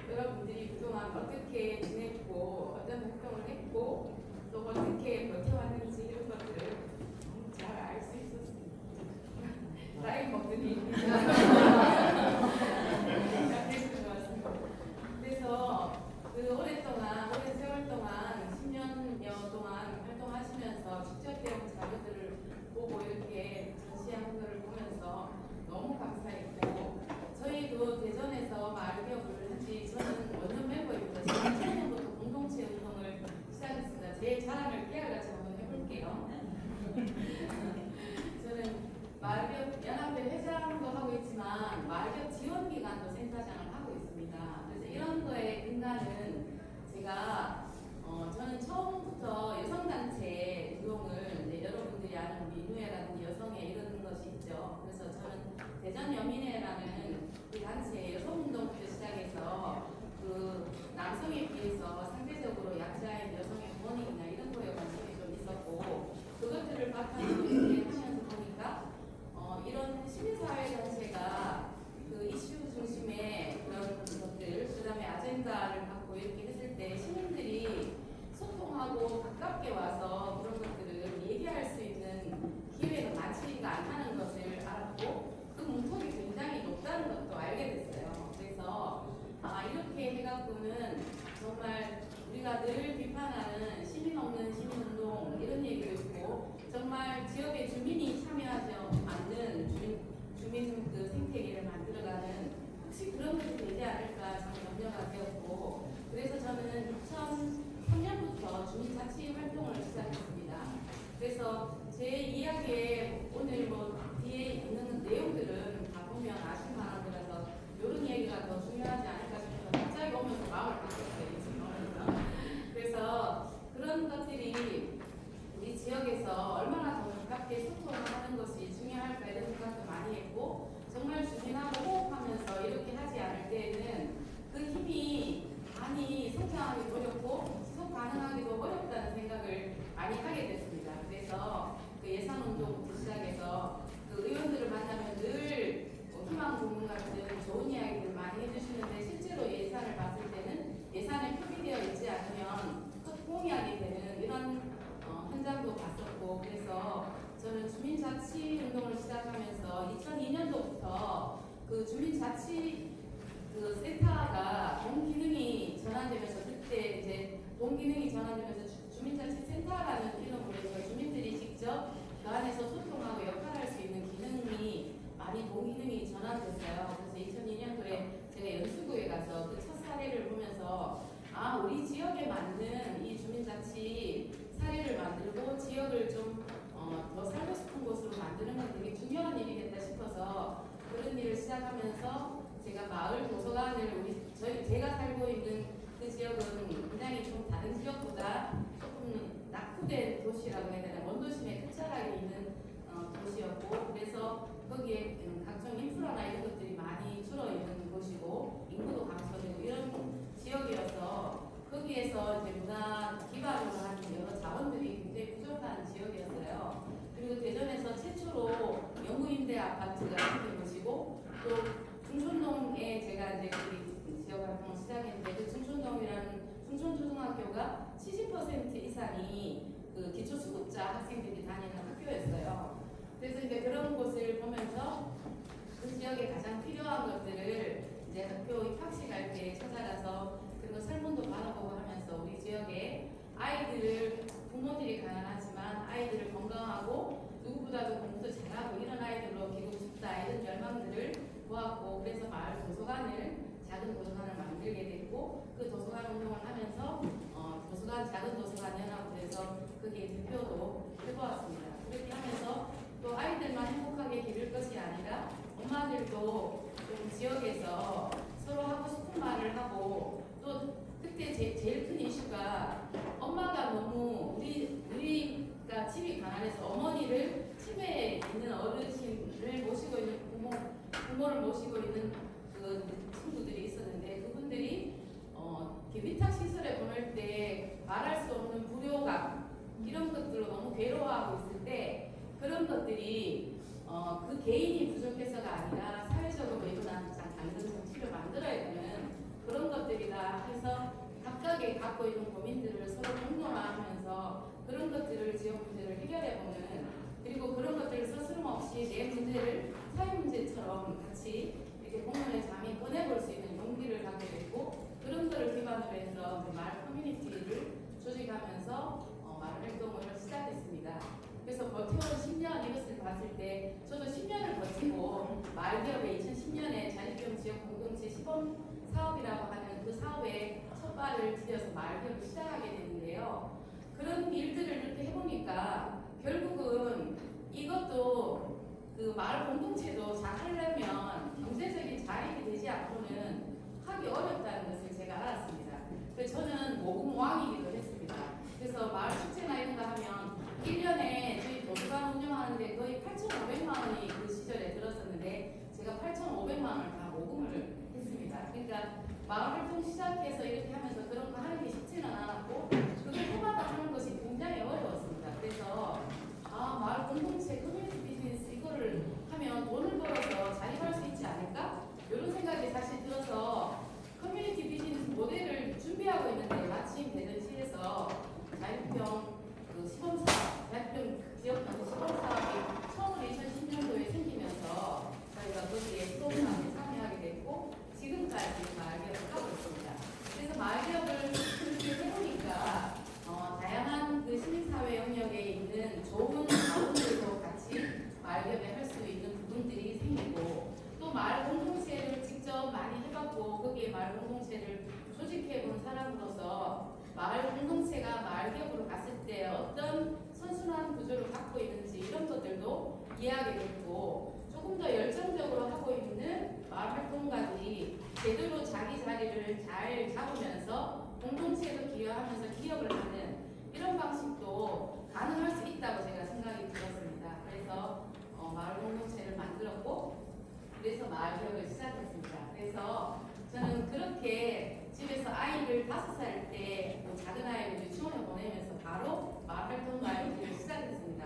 C: 여러분들이 그동안 어떻게 지냈고 어떤 활동을 했고 또 어떻게 버텨왔는지 이런 것들을 너무 잘 알 수 있었습니다. 나이 먹더니 그래서 그 오랜 세월 동안 10년여 동안 활동하시면서 직접 배운 자료들을 보고 이렇게 갖고는 정말 우리가 늘 비판하는 시민 없는 시민운동 이런 얘기도 있고 정말 지역의 주민이 참여하지 않는 주민 그 생태계를 만들어가는 혹시 그런 것이 되지 않을까 참 염려가 되었고 그래서 저는 2003년부터 주민자치 활동을 시작했습니다. 그래서 제 이야기에 오늘 뭐 뒤에 있는 내용들은 다 보면 아실 만한 거라서 이런 얘기가 더 중요하지 않을까 싶어서 갑자기 오면서 마음을 바꿨어요. 지금 오면서. 그래서 그런 것들이 우리 지역에서 얼마나 더 가깝게 소통하는 것이 중요할까 이런 생각도 많이 했고 정말 주민하고 호흡하면서 이렇게 하지 않을 때에는 그 힘이 많이 성장하기도 어렵고 지속 가능하기도 어렵다는 생각을 많이 하게 됐습니다. 그래서 그 예산운동부터 시작해서 그 의원들을 만나면 늘 희망 고문 같은 좋은 이야기들 많이 해주시는데 실제로 예산을 봤을 때는 예산에 표기되어 있지 않으면 공약이 되는 이런 현장도 봤었고 그래서 저는 주민자치 운동을 시작하면서 2002년도부터 그 주민자치 그 센터가 본 기능이 전환되면서 그때 이제 본 기능이 전환되면서 주민자치 센터라는 이름으로 해서 주민들이 직접 그 안에서 소통하고 역할할 수 있는 기능이 많이 본 기능이 전환됐어요. 그래서 2002년도에 제가 연수구에 가서 그 첫 사례를 보면서 아 우리 지역에 맞는 이 주민자치 사례를 만들고 지역을 좀 더 살고 싶은 곳으로 만드는 건 되게 중요한 일이겠다 싶어서 그런 일을 시작하면서 제가 마을 도서관을 제가 살고 있는 그 지역은 굉장히 좀 다른 지역보다 조금 낙후된 도시라고 해야 되나 원도심의 끝자락에 있는 도시였고 그래서 거기에 각종 인프라나 이런 것들이 많이 줄어 있는 곳이고 인구도 감소되고 이런 지역이어서 거기에서 이제 문화 기반으로 하는 여러 자원들이 굉장히 부족한 지역이었어요. 그리고 대전에서 최초로 영구임대 아파트가 생긴 곳이고 또 중촌동에 제가 이제 그 지역 활동을 시작했는데 그 중촌동이라는 중촌초등학교가 70% 이상이 그 기초수급자 학생들이 다니는 학교였어요. 그래서 이제 그런 곳을 보면서 그 지역에 가장 필요한 것들을 이제 학교 입학식할 때 찾아가서 그리고 설문도 받아보고 하면서 우리 지역에 아이들을 부모들이 가난하지만 아이들을 건강하고 누구보다도 공부도 잘하고 이런 아이들로 키우고 싶다 이런 열망들을 보았고 그래서 마을 도서관을 작은 도서관을 만들게 됐고 그 도서관 운동을 하면서 도서관 작은 도서관 연합에서 거기에 대표도 해보았습니다. 그렇게 하면서 또 아이들만 행복하게 기를 것이 아니라 엄마들도 좀 지역에서 서로 하고 싶은 말을 하고 또 그때 제일 큰 이슈가 엄마가 너무 우리가 집이 가난해서 어머니를 집에 있는 어르신을 모시고 있는 부모를 모시고 있는 그 친구들이 있었는데 그분들이 위탁 시설에 보낼 때 말할 수 없는 불효감 이런 것들로 너무 괴로워하고 있을 때 그런 것들이 그 개인이 부족해서가 아니라 사회적으로 일어나는 당근 정치를 만들어야 되는 그런 것들이다 해서 각각의 갖고 있는 고민들을 서로 공론화하면서 그런 것들을 지역 문제를 해결해보는 그리고 그런 것들을 서스럼없이 내 문제를 사회 문제처럼 같이 이렇게 공론에 잠이 꺼내볼 수 있는 용기를 갖게 됐고 그런 거를 기반으로 해서 마을 커뮤니티를 조직하면서 마을 활동을 시작했습니다. 그래서 버티고 10년 이것을 봤을 때 저도 10년을 버티고 마을기업에 2010년에 자립형 지역 공동체 시범 사업이라고 하는 그 사업에 첫 발을 들여서 마을기업을 시작하게 됐는데요. 그런 일들을 이렇게 해보니까 결국은 이것도 그 마을 공동체도 잘 하려면 경제적인 자립이 되지 않고는 하기 어렵다는 것을 제가 알았습니다. 그래서 저는 모금왕이기도 했습니다. 그래서 마을 축제나 이런 거 하면 1년에 저희 도서관 운영하는데 거의 8,500만 원이 그 시절에 들었었는데 제가 8,500만 원을 다 모금을 했습니다. 그러니까 마을 활동 시작해서 이렇게 하면서 그런 거 하는 게 쉽지는 않았고 그게 해마다 하는 것이 굉장히 어려웠습니다. 그래서 마을 공동체 커뮤니티 비즈니스 이거를 하면 돈을 벌어서 자립할 수 있지 않을까? 이런 생각이 사실 들어서
F: 해봤고 거기에 마을 공동체를 조직해본 사람으로서 마을 공동체가 마을 기업으로 갔을 때 어떤 선순환 구조를 갖고 있는지 이런 것들도 이해하게 됐고 조금 더 열정적으로 하고 있는 마을 활동가들이 제대로 자기 자리를 잘 잡으면서 공동체에도 기여하면서 기업을 하는 이런 방식도 가능할 수 있다고 제가 생각이 들었습니다. 그래서 마을 공동체를 만들었고 그래서 마을 기업을 시작했습니다. 그래서 저는 그렇게 집에서 아이를 5살 때뭐 작은 아이를 유치원에 보내면서 바로 마을 활동가의 길을 시작했습니다.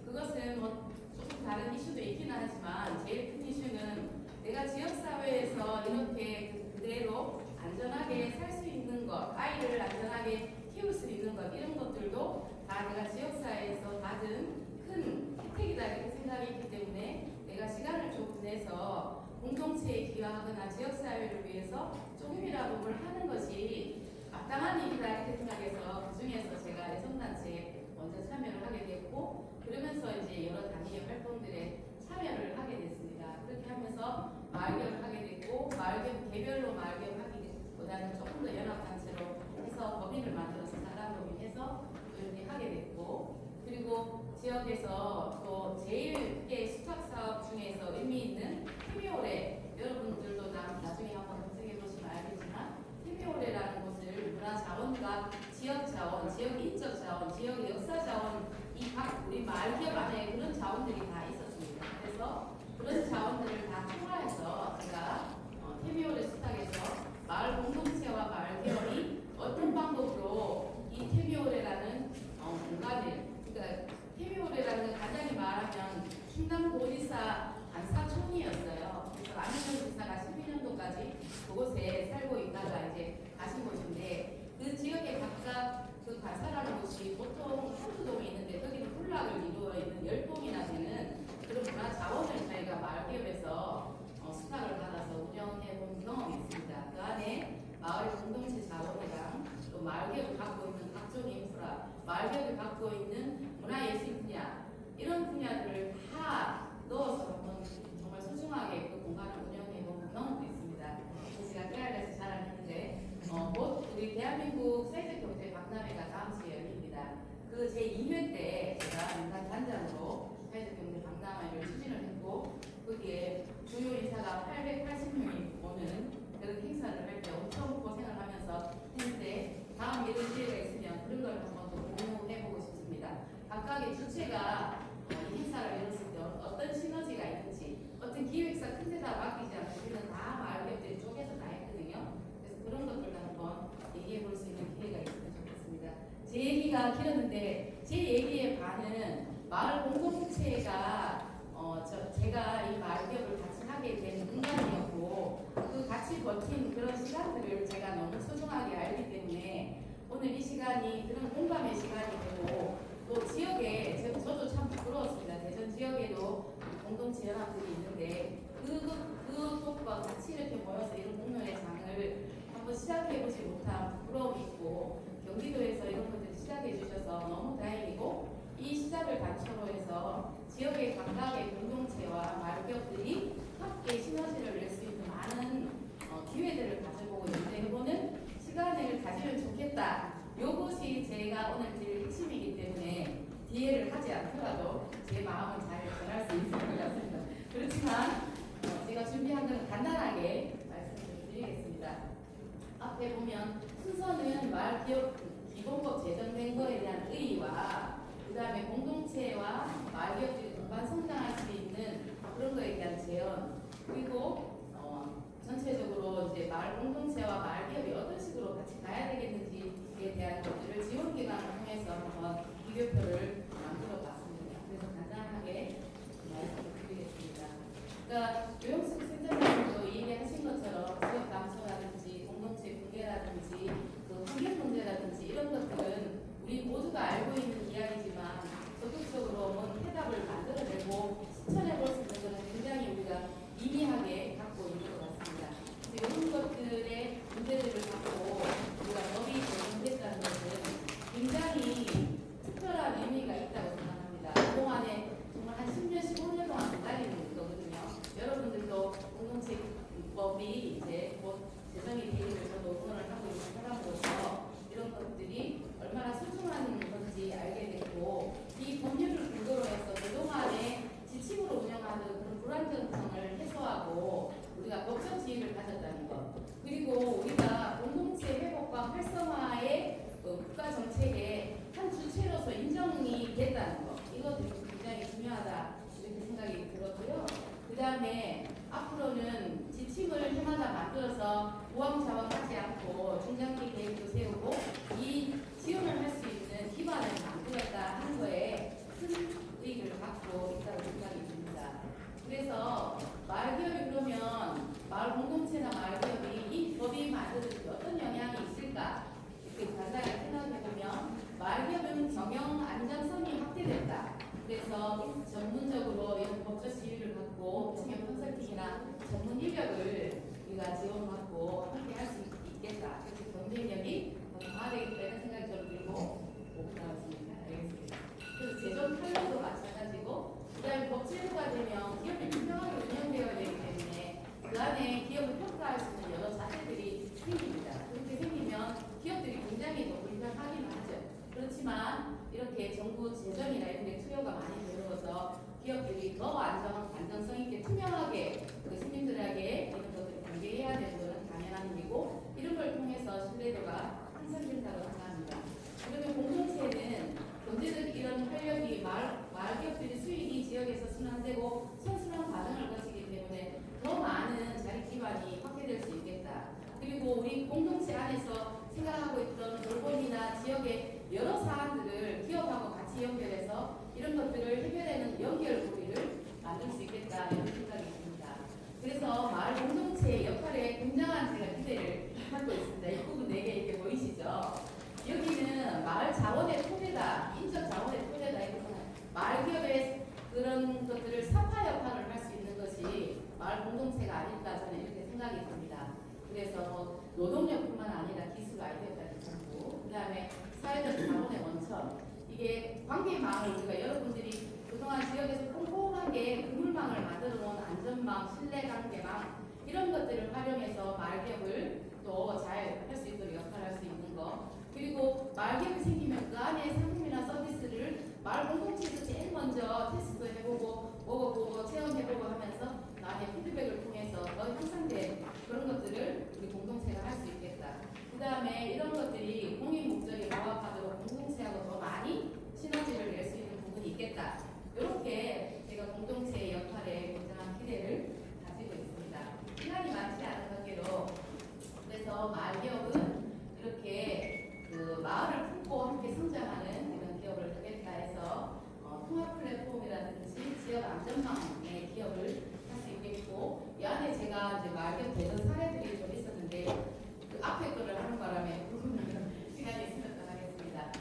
F: 그것은 뭐 조금 다른 이슈도 있기는 하지만 제일 큰 이슈는 내가 지역사회에서 이렇게 그대로 안전하게 살 수 있는 것, 아이를 안전하게 키울 수 있는 것 이런 것들도 다 내가 지역사회에서 받은 큰 혜택이다 이렇게 생각이 있기 때문에 내가 시간을 조금 내서 공동체에 기여하거나 지역사회를 위해서 조금이라도 뭘 하는 것이 마땅한 일이다 이렇게 생각해서 그 중에서 제가 애성단체에 먼저 참여를 하게 됐고 그러면서 이제 여러 단위의 활동들에 참여를 하게 됐습니다. 그렇게 하면서 마을기업을 하게 됐고 마을기업 개별로 마을기업 하기보다는 조금 더 연합단체로 해서 법인을 만들어서 사단법인해서 이렇게 하게 됐고 그리고 지역에서 또 제일 크게 수탁사업 중에서 의미 있는 티미오레 여러분들도 나중에 한번 검색해 보시면 알겠지만 티미오레라는 곳을 문화자원과 지역자원, 지역 인적 자원, 지역 역사 자원 이 각 우리 마을 기업 안에 그런 자원들이 다 있었습니다. 그래서 그런 자원들을 다 통화해서 제가 티미오레 수탁에서 마을 공동체와 마을 기업이 어떤 방법으로 이 티미오레라는 공간을 그러니까 티미오레라는 건 간단히 말하면 충남도지사 안사촌이었어요. 그래서 안희정 지사가 12년도까지 그곳에 살고 있다가 이제 가신 곳인데 그 지역에 각각 그 관사라는 곳이 보통 한두 동이 있는데 거기는 군락을 이루어 있는 10동이나 되는 그런 문화 자원을 저희가 마을기업에서 수탁을 받아서 운영해 본 경험이 있습니다. 그 안에 마을 공동체 자원이랑 또 마을기업이 갖고 있는 각종 인프라, 마을기업이 갖고 있는 문화예술 분야 이런 분야들을 다 넣어서 한번 정말 소중하게 그 공간을 운영해 본 경험도 있습니다. 제가 깨알에서 자랑했는데 곧 우리 대한민국 사회적 경제 박람회가 다음 주에 열립니다. 그 제2회 때 제가 민간 단장으로 사회적 경제 박람회를 추진을 했고 거기에 주요 인사가 880명이 오는 그런 행사를 할 때 엄청 고생을 하면서 했는데 다음 이런 기회가 있으면 그런 걸 한번 더 공유해보고 싶습니다. 각각의 주체가 이 행사를 열었을 때 어떤 시너지가 있는지 어떤 기획사 큰 데다 맡기지 않고 우리는 다 마을기업들이 쪼개서 다 했거든요. 그래서 그런 것들도 한번 얘기해 볼 수 있는 기회가 있으면 좋겠습니다. 제 얘기가 길었는데 제 얘기의 반은 마을 공동체가 제가 이 마을기업을 같이 하게 된 인간이었고 그 같이 버틴 그런 시간들을 제가 너무 소중하게 알기 때문에 오늘 이 시간이 그런 공감의 시간이 되고 또 지역에 저도 참 부끄러웠습니다. 대전 지역에도 공동체 연합들이 있는데 그것과 같이 이렇게 모여서 이런 공연의 장을 한번 시작해보지 못한 부끄러움이 있고 경기도에서 이런 것들을 시작해 주셔서 너무 다행이고 이 시작을 단초로 해서 지역의 각각의 공동체와 마을기업들이 함께 시너지를 낼 수 있는 많은 기회들을 가져보고 연대해보는 시간을 가지면 좋겠다. 이것이 제가 오늘 드릴 핵심이기 때문에 뒤에를 하지 않더라도 제 마음을 잘 전할 수 있을 것 같습니다. 그렇지만 제가 준비한 건 간단하게 말씀을 드리겠습니다. 앞에 보면 순서는 마을기업 기본법 제정된 거에 대한 의의와 그 다음에 공동체와 마을기업들이 동반 성장할 수 있는 그런 거에 대한 제언 그리고 전체적으로 이제 마을 공동체와 마을기업이 어떤 식으로 같이 가야 되겠는지에 대한 것들을 지원기관을 통해서 한번 비교표를 만들어 봤습니다. 그래서 간단하게 말씀을 드리겠습니다. 그러니까 요영숙 센터장님도 얘기하신 것처럼 지역 감소라든지 공동체 붕괴라든지 그 환경 문제라든지 이런 것들은 우리 모두가 알고 있는 이야기지만 적극적으로 뭔 해답을 만들어내고 실천해 볼 수 있는 것은 굉장히 우리가 미미하게 자원하지 않고 중장기 계획도 세우고 이 지원을 할 수 있는 기반을 만들었다 하는 거에 큰 의의를 갖고 있다고 생각이 듭니다. 그래서 마을기업이 그러면 마을 공동체나 마을기업이 이 법이 만드는 데 어떤 영향이 있을까 이렇게 간단히 생각해보면 마을기업은 경영 안전성이 확대된다. 그래서 전문적으로 이런 법적 지위를 갖고 청약 컨설팅이나 전문 인력을 우리가 지원받고 함께 할 수 있겠다. 그래서 경쟁력이 더 강화되겠다는 생각이 저는 들고 나왔습니다. 알겠습니다. 그래서 재정 탄력도 마찬가지고 그다음에 법제도가 되면 기업이 투명하게 운영되어야 되기 때문에 그 안에 기업을 평가할 수 있는 여러 자체들이 생깁니다. 그렇게 생기면 기업들이 굉장히 더 불편하긴 하죠. 그렇지만 이렇게 정부 재정이나 이런 데 투여가 많이 들어서 기업들이 더 안정성 있게 투명하게 그 시민들에게 이런 것들을 공개해야 되는 것은 당연한 일이고 이런 걸 통해서 신뢰도가 향상된다고 생각합니다. 그러면 공동체는 언제든 이런 활력이 마을 기업들이 수익이 지역에서 순환되고 선순환 과정을 거치기 때문에 더 많은 자리 기반이 확대될 수 있겠다. 그리고 우리 공동체 안에서 생각하고 있던 돌봄이나 지역의 여러 사안들을 기업하고 같이 연결해서 이런 것들을 해결하는 연결고리를 만들 수 있겠다 이런 생각이 듭니다. 그래서 마을 공동체의 역할에 굉장한 제가 기대를 갖고 있습니다. 이 부분 4개 이렇게 보이시죠? 여기는 마을 자원의 토대다, 인적 자원의 토대다. 이것은 마을 기업의 그런 것들을 사파 역할을 할 수 있는 것이 마을 공동체가 아닐까 저는 이렇게 생각이 듭니다. 그래서 뭐 노동력뿐만 아니라 기술 아이디어까지 전부 그다음에 사회적 자원의 원천 이게 관계망을 우리가 여러분들이 그동안 지역에서 꼼꼼하게 그물망을 만들어 놓은 안전망, 신뢰관계망 이런 것들을 활용해서 마을기업을 또 잘 할 수 있도록 역할할 수 있는 거 그리고 마을기업이 생기면 그 안에 상품이나 서비스를 마을 공동체에서 제일 먼저 테스트 해보고 먹어보고 체험해보고 하면서 나의 피드백을 통해서 더 향상된 그런 것들을 우리 공동체가 할 수 있겠다. 그 다음에 이런 것들이 공익 목적에 부합하도록 공동체하고 더 많이 시너지를 낼 수 있는 부분이 있겠다. 이렇게 제가 공동체의 역할에 굉장한 기대를 가지고 있습니다. 시간이 많지 않은 관계로 그래서 마을기업은 이렇게 그 마을을 품고 함께 성장하는 이런 기업을 하겠다 해서 통합 플랫폼이라든지 지역 안전망의 기업을 할 수 있겠고 이 안에 제가 이제 마을기업 대전 사례들이 좀 있었는데 그 앞에 거를 하는 바람에 시간이 있으면 더 하겠습니다.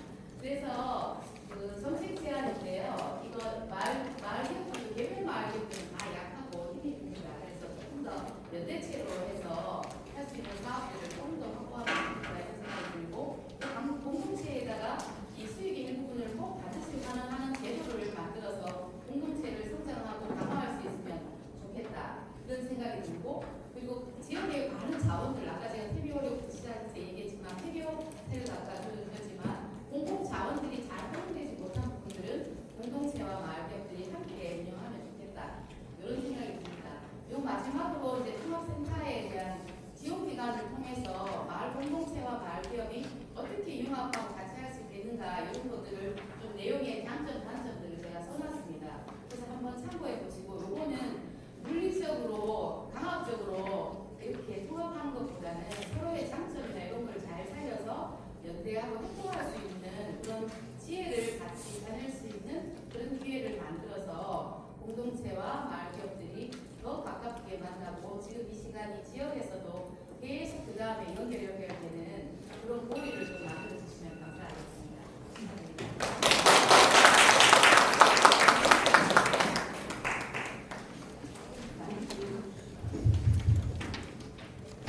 F: 그래서 그 정책 제안인데요. 이거 마을기업들 개별 마을기업들은 다 약하고 힘이 듭니다. 그래서 조금 더 연대체로 해서 할 수 있는 사업들을 조금 더 확보하면 좋겠다 이런 생각이 들고 또 공동체에다가 이 수익 있는 부분을 꼭 반드시 가능한 제도를 만들어서 공동체를 성장하고 강화할 수 있으면 좋겠다 이런 생각이 들고 그리고 지역의 많은 자원들 아까 제가 TV오류부터 시작해서 얘기했지만 TV오류를 아까 들었지만 공공 자원들이 잘 활용되지 못한 부분들은 공동체와 마을기업들이 함께 운영하면 좋겠다 이런 생각이 듭니다. 요 마지막으로 이제 통합센터에 대한 지원 기관을 통해서 마을 공동체와 마을기업이 어떻게 융합하고 같이 할 수 있겠는가 이런 것들을 좀 내용의 장점 단점들을 제가 써놨습니다. 그래서 한번 참고해 보시고 요거는 물리적으로 강압적으로 이렇게 통합하는 것보다는 서로의 장점이나 이런 걸 잘 살려서 연대하고 협동할 수 있는 그런 지혜를 같이 다닐 수 있는 그런 기회를 만들어서 공동체와 마을기업들이 더 가깝게 만나고 지금 이 시간이 지역에서도 계속 그 다음에 연결되는 그런 고리를 좀 만들어 주시면 감사하겠습니다.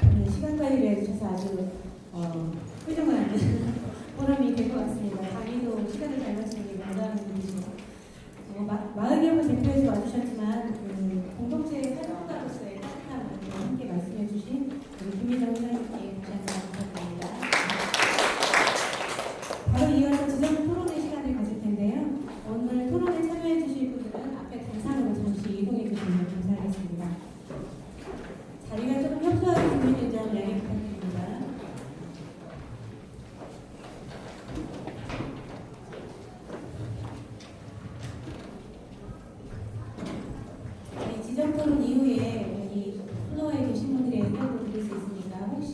A: 오늘 시간 관리를 해주셔서 아주 훌륭한 보람이 될 것 같습니다. 자기도 시간을 잘 맞추는 게 굉장한 분이시고 마을기업을 대표해서 와주셨지만 공동체의 활동가로서의 따뜻함을 함께 말씀해주신 우리 김희정 회장님께 다시 한번 감사드립니다. 바로 이어서 지정 토론의 시간을 가질 텐데요. 오늘 토론에 참여해주실 분들은 앞에 단상으로 잠시 이동해 주시면 감사하겠습니다. 자리가 조금 협소하게 준비된 점 양해 부탁드립니다. 지정 토론 이후에 여기 플로어에 계신 분들의 의견도 드릴 수 있으니까 혹시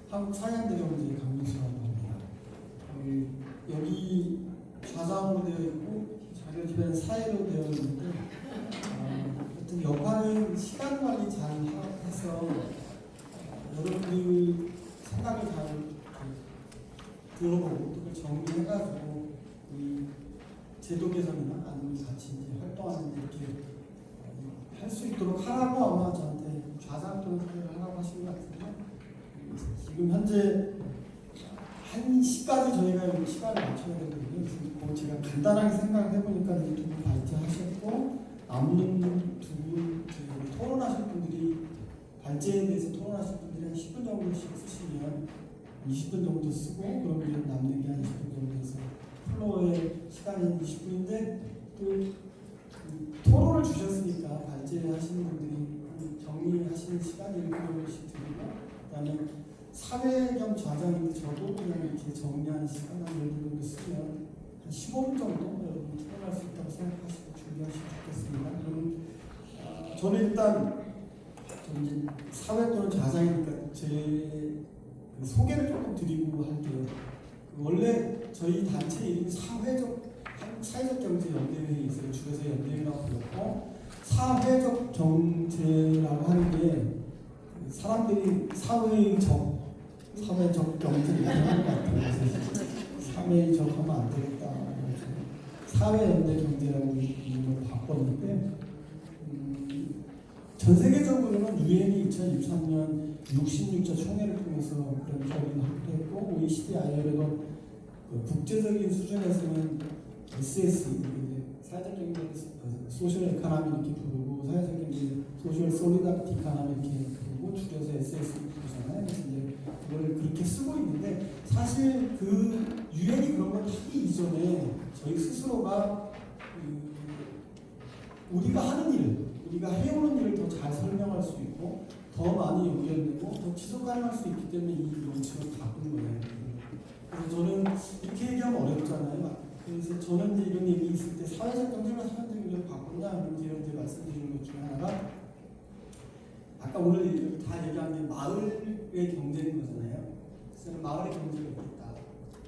G: 한국사회연대경제 강민수라고 합니다. 여기 좌상으로 되어 있고 자료 주변 사회로 되어 있는데 하여튼 역할은 시간 관리 잘 해서 여러분들 생각을 잘 들어보고 그걸 정리해가지고 우리 제도 개선이나 아니면 같이 이제 활동하는 데 이렇게 할 수 있도록 하라고 아마 저한테 좌상 또는 사회를 하라고 하신 것 같은데 지금 현재 1시까지 저희가 시간을 맞춰야 되거든요. 그래서 제가 간단하게 생각을 해보니까 이제 두 분 발제하셨고 남는 두 분 토론하실 분들이 발제에 대해서 토론하실 분들이 한 10분 정도씩 쓰시면 20분 정도 쓰고 그럼 이제 남는 게 한 20분 정도 해서 플로어의 시간이 20분인데 또 토론을 주셨으니까 발제하시는 분들이 정리하시는 시간이 1분씩 드리고 그다음에 사회 겸 좌장인데 저도 그냥 이렇게 정리하는 시간 한 10분 정도 쓰면 한 15분 정도 여러분 토론할 수 있다고 생각하시고 준비하시면 좋겠습니다. 그러면 저는 일단 이제 사회 또는 좌장이니까 제 소개를 조금 드리고 할게요. 원래 저희 단체 이름이 사회적 경제 연대회에 있어요. 줄여서 연대회라고 불렀고 사회적 경제라고 하는 게 사람들이 사회적 경제 이렇게 하는 것 같아요. 그래서 사회적 하면 안 되겠다. 사회연대 경제라고 이름을 바꿨는데 전 세계적으로는 유엔이 2023년 66차 총회를 통해서 그런 결의를 했고 OECD IL에도 국제적인 수준에서는 SS 사회적 경제 소셜 에코노미 이렇게 부르고 사회적 경제 소셜 솔리다리티 이코노미 이렇게 부르고 줄여서 SS 부르잖아요. 그래서 이제 그걸 그렇게 쓰고 있는데 사실 그 유엔이 그런 걸 하기 이전에 저희 스스로가 우리가 하는 일, 우리가 해오는 일을 더 잘 설명할 수 있고 더 많이 연결되고 더 지속 가능할 수 있기 때문에 이 명칭을 바꾼 거예요. 그래서 저는 이렇게 얘기하면 어렵잖아요. 그래서 저는 이제 이런 얘기 있을 때 사회적 경제가 사회적 경제를 바꾼다 이런 이제 말씀드리는 것 중에 하나가 아까 오늘 다 얘기한 게 마을의 경제인 거잖아요. 그래서 마을의 경제가 있다.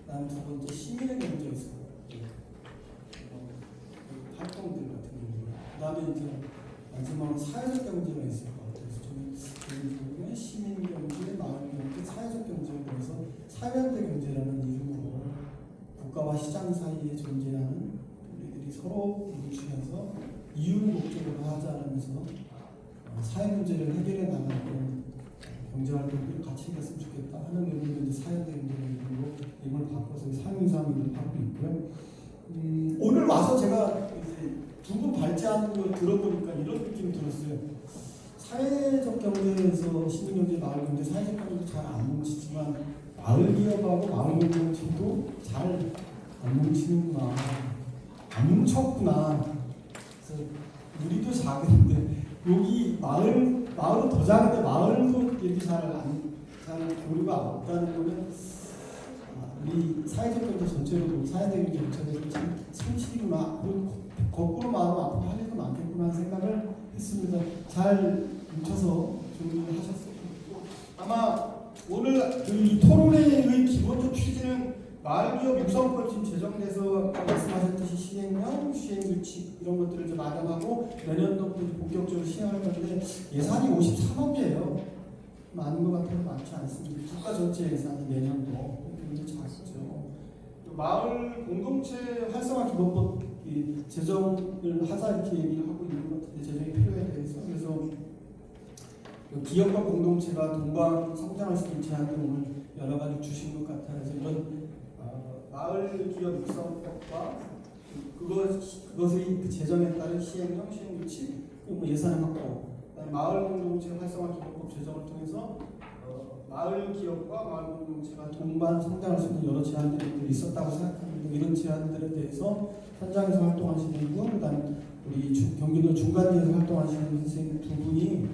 G: 그다음 두 번째 시민의 경제가 있어요. 활동들 같은 경우. 그다음에 이제 마지막으로 사회적 경제가 있을 것 같아요. 그래서 저는 이 시민 경제, 마을 경제, 사회적 경제에 대해서 사회연대 경제라는 이름으로 국가와 시장 사이에 존재하는 우리들이 서로 부딪히면서 이윤을 목적으로 하지 않으면서 사회 문제를 해결해 나가는 경제 활동을 같이 했으면 좋겠다 하는 의미로 이제 사회연대 경제로 이걸 바꿔서 상임상임을 하고 있고요. 오늘 와서 제가 이제 두 분 발제하는 걸 들어보니까 이런 느낌이 들었어요. 사회적 경제에서 시민경제, 마을경제, 사회적 경제도 잘 안 뭉치지만 마을 기업하고 마을 공동체도 잘 안 뭉치는구나, 안 뭉쳤구나. 그래서 우리도 작은데 여기 마을은 더 작은데 마을도 이렇게 잘 교류가 없다는 거는 우리 사회적 경제 전체로도 사회적 경제 전체로 참 상실이구나. 그리고 거꾸로 말하면 앞으로 할 일도 많겠구나 하는 생각을 했습니다. 잘 뭉쳐서 준비를 하셨을 거고 아마 오늘 이 토론회의 기본적 취지는 마을기업 육성법 지금 제정돼서 말씀하셨듯이 시행령, 시행규칙 이런 것들을 좀 마련하고 내년도부터 본격적으로 시행할 건데 예산이 53억이에요. 많은 것 같아서 많지 않습니다. 국가 전체 예산이 내년도 굉장히 작죠. 마을 공동체 활성화 기본법 제정을 하자 이렇게 얘기를 하고 있는 것 같은데 제정이 필요에 대해서 그래서 기업과 공동체가 동반 성장할 수 있는 제안을 오늘 여러 가지 주신 것 같아요. 그래서 이런 마을 기업 육성법과 그것의 제정에 따른 시행령, 시행규칙, 그리고 예산을 확보, 마을 공동체 활성화 기본법 제정을 통해서 마을 기업과 마을 공동체가 동반 성장할 수 있는 여러 제안들이 있었다고 생각합니다. 이런 제안들에 대해서 현장에서 활동하시는 분, 그다음 우리 경기도 중간지에서 활동하시는 선생님 두 분이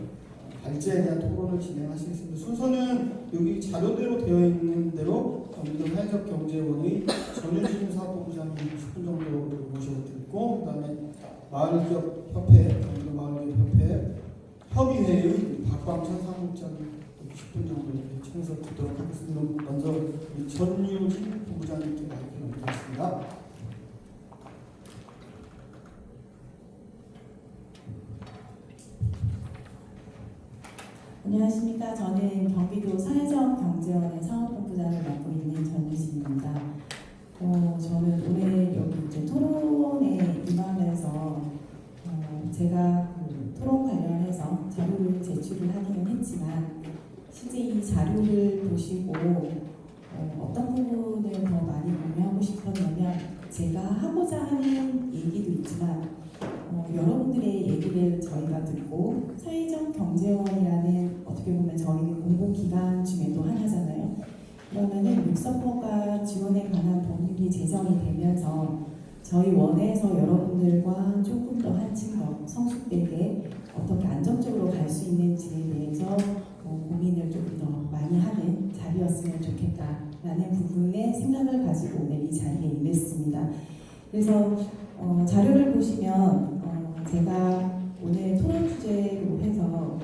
G: 발제에 대한 토론을 진행하시겠습니다. 순서는 여기 자료대로 되어 있는 대로 경기도 사회적 경제원의 전유진 사업본부장님 10분 정도 모셔 듣고 그다음에 마을기업 협회, 경기도 마을기업 협회 협의회의 박광천 사무국장님 10분 정도 이렇게 청해서 듣도록 하겠습니다. 먼저 우리 전유진 본부장님께 마이크를 넘기겠습니다.
H: 안녕하십니까. 저는 경기도 사회적 경제원의 사업본부장을 맡고 있는 전유진입니다. 저는 오늘 여기 이제 토론에 임하면서 제가 그 토론 관련해서 자료를 제출을 하기는 했지만 실제 이 자료를 보시고 어떤 부분을 더 많이 공유하고 싶었냐면 제가 하고자 하는 얘기도 있지만 여러분들의 얘기를 저희가 듣고 사회적 경제원이라는 어떻게 보면 저희는 공공기관 중에 또 하나잖아요. 그러면은 육성법과 지원에 관한 법률이 제정이 되면서 저희 원에서 여러분들과 조금 더 한층 더 성숙되게 어떻게 안정적으로 갈 수 있는지에 대해서 고민을 조금 더 많이 하는 자리였으면 좋겠다라는 부분에 생각을 가지고 오늘 이 자리에 임했습니다. 그래서 자료를 보시면 제가 오늘 토론 주제로 해서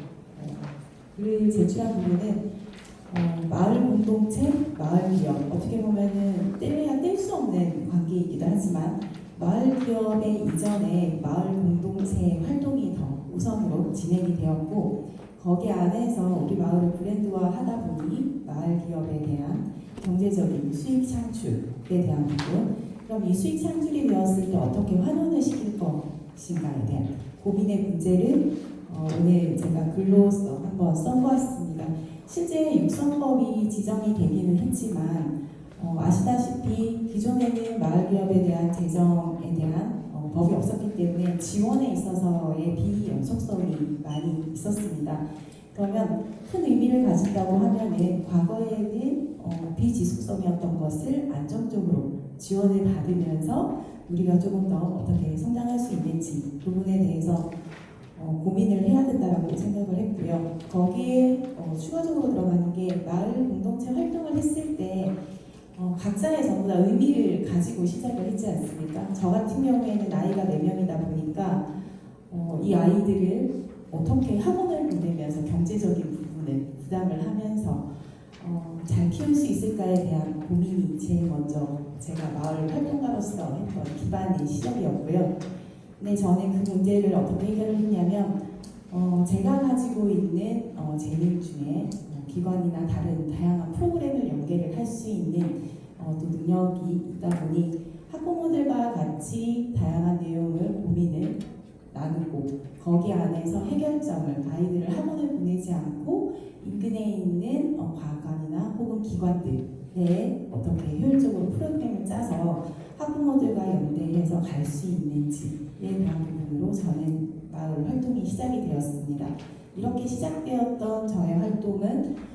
H: 글을 제출한 부분은 마을 공동체, 마을 기업 어떻게 보면은 뗄래야 뗄 수 없는 관계이기도 하지만 마을 기업의 이전에 마을 공동체 활동이 더 우선으로 진행이 되었고 거기 안에서 우리 마을을 브랜드화하다 보니 마을 기업에 대한 경제적인 수익 창출에 대한 부분 그럼 이 수익 창출이 되었을 때 어떻게 환원을 시킬 것인가에 대한 고민의 문제를 오늘 제가 글로써 한번 써보았습니다. 실제 육성법이 지정이 되기는 했지만 아시다시피 기존에는 마을기업에 대한 재정에 대한 법이 없었기 때문에 지원에 있어서의 비연속성이 많이 있었습니다. 그러면 큰 의미를 가진다고 하면은 과거에는 비지속성이었던 것을 안정적으로 지원을 받으면서 우리가 조금 더 어떻게 성장할 수 있는지 부분에 대해서 고민을 해야 된다고 생각을 했고요. 거기에 추가적으로 들어가는 게 마을 공동체 활동을 했을 때 각자의 전부 다 의미를 가지고 시작을 했지 않습니까? 저 같은 경우에는 나이가 4명이다 보니까 이 아이들을 어떻게 학원을 보내면서 경제적인 부분을 부담을 하면서 잘 키울 수 있을까에 대한 고민이 제일 먼저 제가 마을 활동가로서 했던 기반의 시작이었고요. 근데 저는 그 문제를 어떻게 해결을 했냐면 제가 가지고 있는 재능 중에 기관이나 다른 다양한 프로그램을 연계를 할 수 있는 또 능력이 있다 보니 학부모들과 같이 다양한 내용을 고민을 나누고 거기 안에서 해결점을 아이들을 학원을 보내지 않고 인근에 있는 과학관이나 혹은 기관들에 어떻게 효율적으로 프로그램을 짜서 학부모들과 연대해서 갈 수 있는지에 대한 부분으로 저는 마을 활동이 시작이 되었습니다. 이렇게 시작되었던 저의 활동은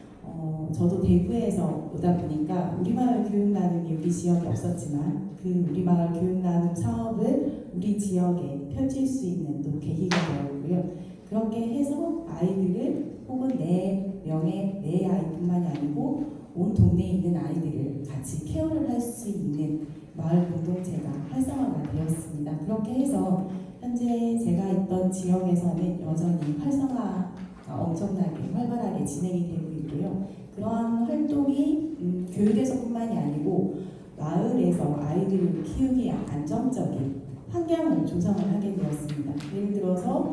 H: 저도 대구에서 오다 보니까 우리마을 교육나눔이 우리 지역에 없었지만 그 우리마을 교육나눔 사업을 우리 지역에 펼칠 수 있는 또 계기가 되었고요. 그렇게 해서 아이들을 혹은 내 명의 내 아이뿐만이 아니고 온 동네에 있는 아이들을 같이 케어를 할 수 있는 마을 공동체가 활성화가 되었습니다. 그렇게 해서 현재 제가 있던 지역에서는 여전히 활성화가 엄청나게 활발하게 진행이 되고 있고요. 그러한 활동이 교육에서뿐만이 아니고 마을에서 아이들을 키우기에 안정적인 환경을 조성을 하게 되었습니다. 예를 들어서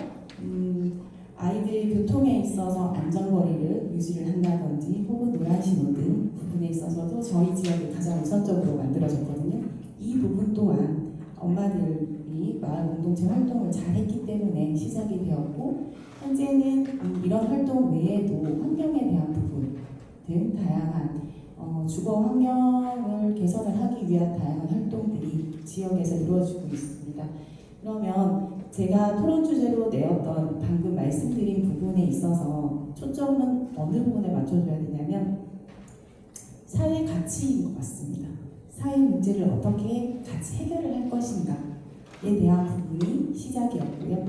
H: 아이들 교통에 있어서 안전거리를 유지를 한다든지 혹은 노란신호 등 부분에 있어서도 저희 지역이 가장 우선적으로 만들어졌거든요. 이 부분 또한 엄마들이 마을 공동체 활동을 잘했기 때문에 시작이 되었고 현재는 이런 활동 외에도 환경에 대한 부분 등 다양한 주거 환경을 개선을 하기 위한 다양한 활동들이 지역에서 이루어지고 있습니다. 그러면 제가 토론 주제로 내었던 방금 말씀드린 부분에 있어서 초점은 어느 부분에 맞춰줘야 되냐면 사회 가치인 것 같습니다. 사회 문제를 어떻게 같이 해결을 할 것인가에 대한 부분이 시작이었고요.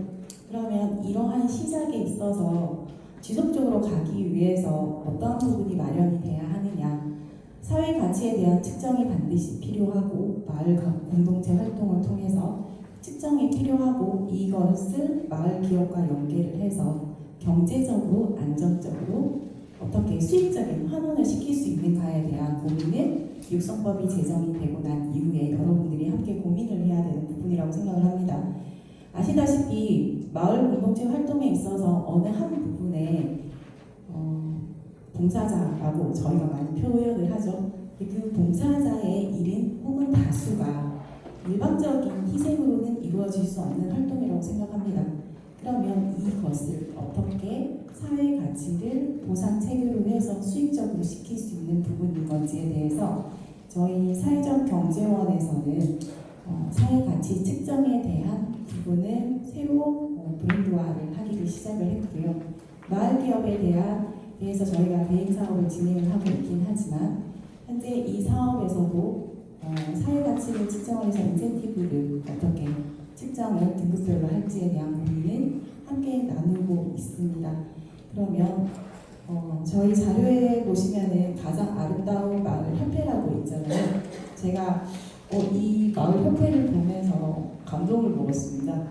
H: 그러면 이러한 시작에 있어서 지속적으로 가기 위해서 어떠한 부분이 마련이 돼야 하느냐. 사회 가치에 대한 측정이 반드시 필요하고 마을 공동체 활동을 통해서 측정이 필요하고 이것을 마을 기업과 연계를 해서 경제적으로 안정적으로 어떻게 수익적인 환원을 시킬 수 있는가에 대한 고민을 육성법이 제정이 되고 난 이후에 여러분들이 함께 고민을 해야 되는 부분이라고 생각을 합니다. 아시다시피 마을 공동체 활동에 있어서 어느 한 부분에 봉사자라고 저희가 많이 표현을 하죠. 그 봉사자의 일인 혹은 다수가 일방적인 희생으로는 이루어질 수 없는 활동이라고 생각합니다. 그러면 이것을 어떻게 사회 가치를 보상 체계로 해서 수익적으로 시킬 수 있는 부분인 건지에 대해서 저희 사회적 경제원에서는 사회 가치 측정에 대한 부분을 새로 브랜드화를 하기를 시작을 했고요. 마을 기업에 대해서 저희가 대행 사업을 진행을 하고 있긴 하지만 현재 이 사업에서도 사회 가치를 측정을 해서 인센티브를 어떻게 측정을 등급별로 할지에 대한 고민을 함께 나누고 있습니다. 그러면 저희 자료에 보시면은 가장 아름다운 마을 협회라고 있잖아요. 제가 이 마을 협회를 보면서 감동을 먹었습니다.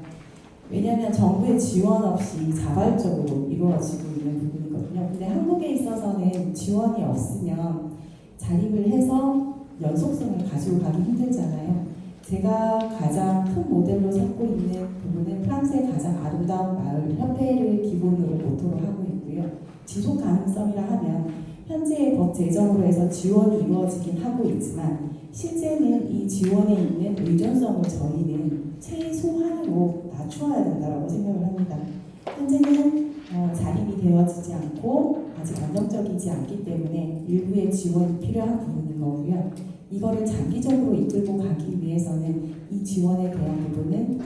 H: 왜냐하면 정부의 지원 없이 자발적으로 이루어지고 있는 부분이거든요. 근데 한국에 있어서는 지원이 없으면 자립을 해서 연속성을 가지고 가기 힘들잖아요. 제가 가장 큰 모델로 삼고 있는 부분은 프랑스의 가장 아름다운 마을 협회를 기본으로 모토로 하고 있고요. 지속 가능성이라 하면 현재의 법 제정으로 해서 지원이 이루어지긴 하고 있지만 실제는 이 지원에 있는 의존성을 저희는 최소한으로 낮추어야 된다고 생각을 합니다. 현재는 자립이 되어지지 않고 아직 안정적이지 않기 때문에 일부의 지원이 필요한 부분인 거고요. 이거를 장기적으로 이끌고 가기 위해서는 이 지원에 대한 부분은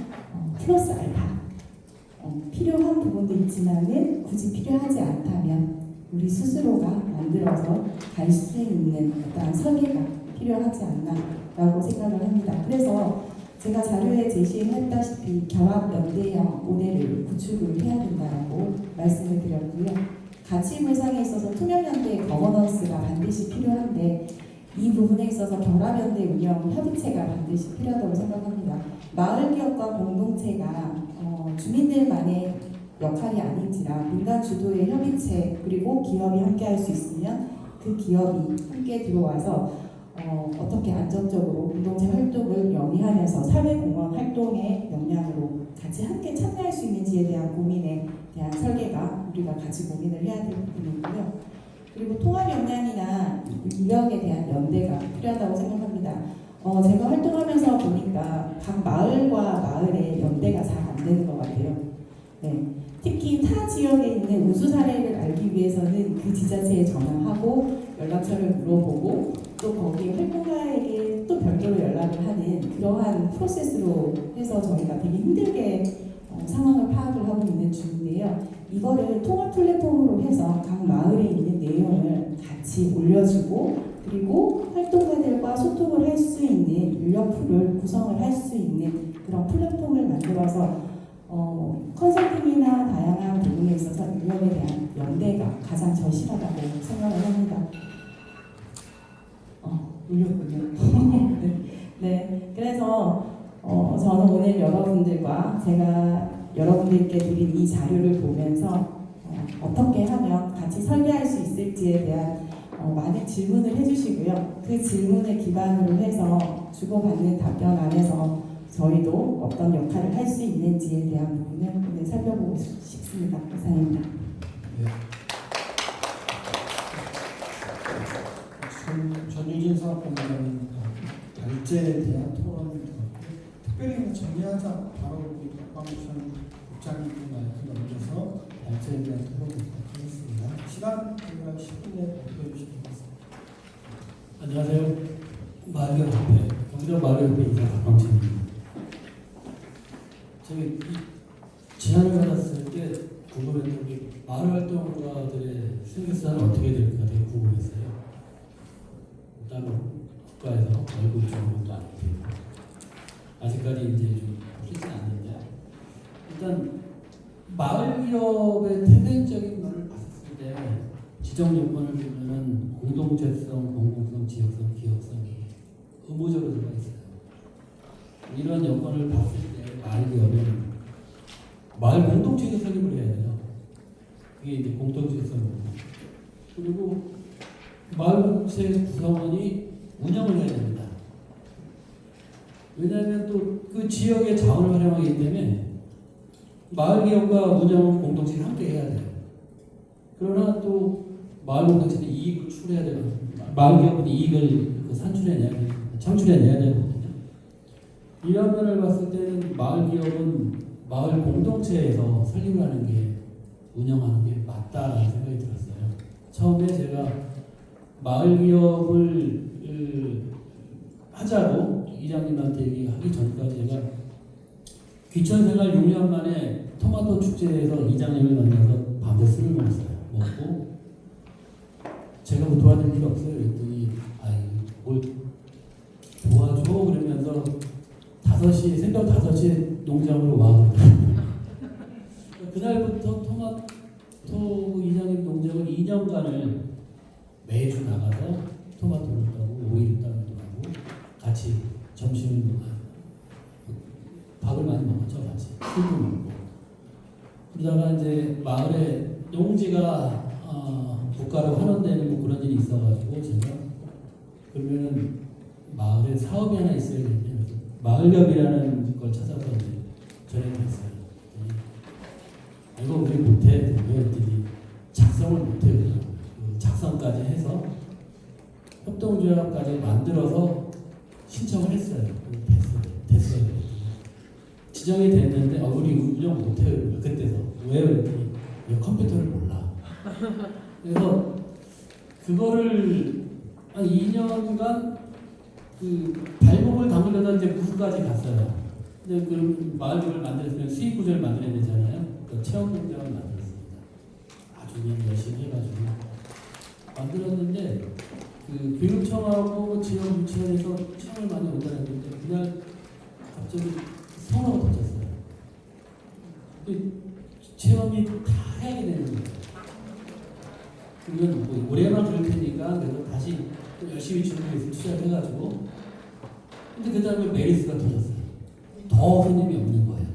H: 플러스 알파 필요한 부분도 있지만은 굳이 필요하지 않다면 우리 스스로가 만들어서 갈 수 있는 어떤 설계가 필요하지 않나라고 생각을 합니다. 그래서 제가 자료에 제시했다시피 결합연대형 모델을 구축을 해야 된다고 말씀을 드렸고요. 가치 보상에 있어서 투명연대의 거버넌스가 반드시 필요한데 이 부분에 있어서 결합연대 운영 협의체가 반드시 필요하다고 생각합니다. 마을 기업과 공동체가 주민들만의 역할이 아닌지라 민간 주도의 협의체 그리고 기업이 함께 할 수 있으면 그 기업이 함께 들어와서 어떻게 안정적으로 공동체 활동을 영위하면서 사회공헌 활동의 역량으로 같이 함께 참여할 수 있는지에 대한 고민에 대한 설계가 우리가 같이 고민을 해야 될 부분이고요. 그리고 통합 역량이나 인력에 대한 연대가 필요하다고 생각합니다. 제가 활동하면서 보니까 각 마을과 마을의 연대가 잘 안 되는 것 같아요. 네. 특히 타 지역에 있는 우수 사례를 알기 위해서는 그 지자체에 전화하고 연락처를 물어보고 또 거기 활동가에게 또 별도로 연락을 하는 그러한 프로세스로 해서 저희가 되게 힘들게 상황을 파악을 하고 있는 중인데요. 이거를 통합 플랫폼으로 해서 각 마을에 있는 내용을 같이 올려주고 그리고 활동가들과 소통을 할 수 있는 인력풀을 구성을 할 수 있는 그런 플랫폼을 만들어서 컨설팅이나 다양한 부분에 있어서 인력에 대한 연대가 가장 절실하다고 생각을 합니다. 울렸군요. 네, 그래서 저는 오늘 여러분들과 제가 여러분들께 드린 이 자료를 보면서 어떻게 하면 같이 설계할 수 있을지에 대한 많은 질문을 해주시고요. 그 질문을 기반으로 해서 주고받는 답변 안에서 저희도 어떤 역할을 할 수 있는지에 대한 부분을 오늘 살펴보고 싶습니다. 이상입니다.
G: 전유진 사업본부장님 발제에 대한 토론을 특별히 정리하자 바로 우리 박광천 국장님께 마이크 넘겨서 발제에 대한 토론을 부탁드리겠습니다. 시간 10분 내에 발표해 주시기 바랍니다.
I: 안녕하세요. 마을협회 경기도 마을협회 이사 박광천입니다. 저희 제안을 받았을 때 궁금했던 게 마을 활동가들의 생계수단은 어떻게 될까 되게 궁금했어요. 일단 국가에서 월급 주는 것도 아니고 아직까지 이제 좀 풀리지 않는데 일단 마을 기업의 태생적인 거를 봤을 때 지정 요건을 보면은 공동체성, 공공성, 지역성, 기업성이 의무적으로 들어가 있어요. 이런 여건을 봤을 때 마을 기업은 마을 공동체에서 설립을 해야 돼요. 이게 이제 공동체성이고 그리고 마을공동체 구성원이 운영을 해야 됩니다. 왜냐하면 또 그 지역의 자원을 활용하기 때문에 마을 기업과 운영 공동체가 함께 해야 돼요. 그러나 또 마을 공동체는 이익을 추구해야 되고 마을 기업은 이익을 창출해내야 되거든요. 이런 면을 봤을 때는 마을 기업은 마을 공동체에서 설립을 하는 게 운영하는 게 맞다라는 생각이 들었어요. 처음에 제가 마을 기업을 하자고 이장님한테 얘기하기 전까지 제가 귀촌생활 6년 만에 토마토 축제에서 이장님을 만나서 밤새 술을 먹었어요. 먹고 제가 뭐 도와줄 필요 없어요. 그랬더니 뭘 도와줘 그러면서 5시 새벽 5시에 농장으로 와. 그날부터 토마토 이장님 농장을 2년간을 매주 나가서 토마토를 따고 오이를 따기도 하고 같이 점심을 밥을 많이 먹었죠. 같이 술도 먹고 그러다가 이제 마을에 농지가 국가로 환원되는 뭐 그런 일이 있어가지고 제가 그러면은 마을에 사업이 하나 있어야겠네요. 마을협이라는 걸 찾아서 이제 전에 갔어요. 이거 우리 못해. 그랬더니 작성을 못해요. 작성까지 해서 협동조합까지 만들어서 신청을 했어요. 됐어요. 지정이 됐는데 우리 운영 못해요. 그때서 왜 그랬더니 컴퓨터를 몰라. 그래서 그거를 한 2년간 그 발목을 담그려다 이제 무수까지 갔어요. 근데 그 마을을 만들었으면 수익 구조를 만들어야 되잖아요. 그 체험 공장을 만들었습니다. 아주 그냥 열심히 해가지고 만들었는데 그 교육청하고 지역 유치원에서 체험을 많이 온다는데 그날 갑자기 선호가 터졌어요. 체험이 다 해야 되는 거예요. 그러면 뭐 올해만 그럴 테니까 그래서 다시 또 열심히 준비해서 투자해가지고 근데 그 다음에 메리스가 터졌어요. 더 손님이 없는 거예요.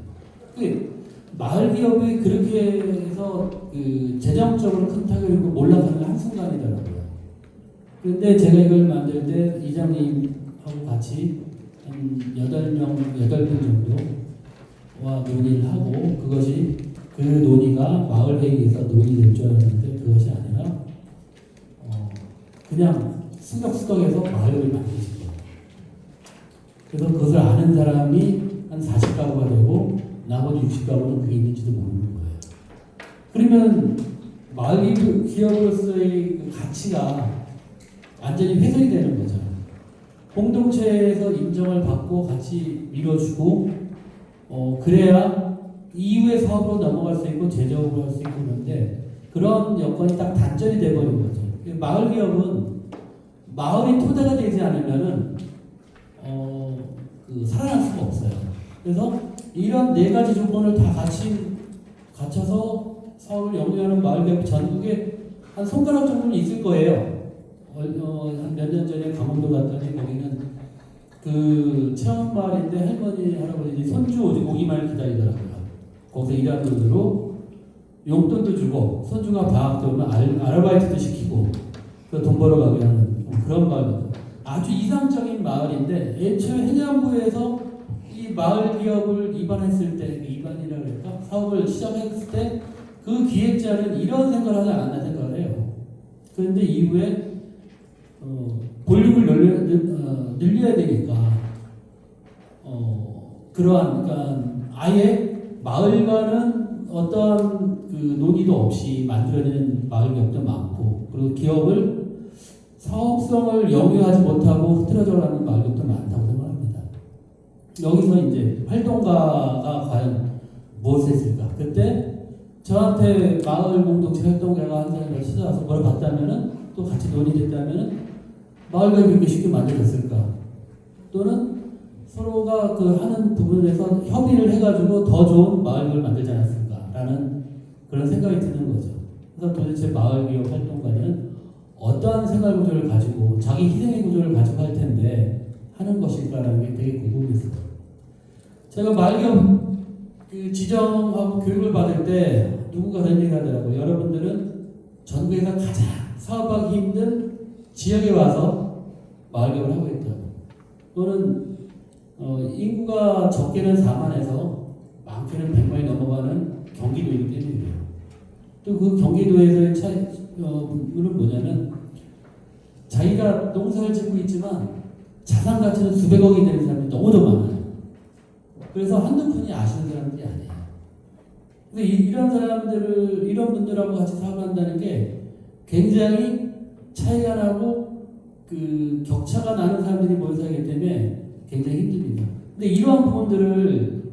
I: 그 마을 기업이 그렇게 해서 그 재정적으로 큰 타격을 몰락하는 게 한순간이더라고요. 그런데 제가 이걸 만들 때 이장님하고 같이 한 8분 정도와 논의를 하고 그것이 그 논의가 마을 회의에서 논의될 줄 알았는데 그것이 아니라 그냥 수덕수덕해서 마을을 만드신 거예요. 그래서 그것을 아는 사람이 한 40가구가 되고 나머지 60가구는 그게 있는지도 모르는 거예요. 그러면 마을 기업으로서의 그 가치가 완전히 훼손이 되는 거죠. 공동체에서 인정을 받고 같이 밀어주고 그래야 이후의 사업으로 넘어갈 수 있고 제조업을 할 수 있고 그런데 그런 여건이 딱 단절이 돼버린 거죠. 마을 기업은 마을이 토대가 되지 않으면은 살아날 수가 없어요. 그래서 이런 4가지 조건을 다 같이 갖춰서 사업을 영위하는 마을 기업이 전국에 한 손가락 정도는 있을 거예요. 한 몇 년 전에 강원도 갔더니 거기는 그 체험 마을인데 할머니 할아버지 손주 오기만을 기다리더라고요. 거기서 일하는 돈으로 용돈도 주고 손주가 방학 때 오면 아르바이트도 시키고 돈 벌어가게 하는 그런 마을입니다. 아주 이상적인 마을인데 애초에 해남부에서 이 마을 기업을 입안했을 때 입안이라고 할까 사업을 시작했을 때 그 기획자는 이런 생각을 하지 않았나 생각을 해요. 그런데 이후에 볼륨을 늘려야 되니까 그러니까 아예 마을과는 어떠한 그 논의도 없이 만들어지는 마을 기업도 많고 그리고 기업을 사업성을 영위하지 못하고 흐트러져가는 마을 기업도 많다고 생각합니다. 여기서 이제 활동가가 과연 무엇을 했을까? 그때 저한테 마을 공동체 활동가가 한 사람을 찾아와서 뭘 봤다면은 또 같이 논의됐다면은 마을 기업이 이렇게 쉽게 만들어졌을까? 또는 서로가 그 하는 부분에서 협의를 해가지고 더 좋은 마을 기업을 만들지 않았을까라는 그런 생각이 드는 거죠. 그래서 도대체 마을 기업 활동가는 어떠한 생활 구조를 가지고 자기 희생의 구조를 가지고 할 텐데 하는 것일까라는 게 되게 궁금했어요. 제가 마을 기업 그 지정하고 교육을 받을 때 누군가 그런 얘기 하더라고요. 여러분들은 전국에서 가장 사업하기 힘든 지역에 와서 마을 개업을 하고 있다. 또는 인구가 적게는 4만에서 많게는 100만이 넘어가는 경기도이기 때문에 그래요. 또 그 경기도에서의 차이는 뭐냐면 자기가 농사를 짓고 있지만 자산 가치는 수백억이 되는 사람들이 너무도 많아요. 그래서 한두 푼이 아시는 사람들이 아니에요. 근데 이런 사람들을, 이런 분들하고 같이 사업한다는 게 굉장히 차이가 나고 그 격차가 나는 사람들이 모여서 하기 때문에 굉장히 힘듭니다. 근데 이러한 부분들을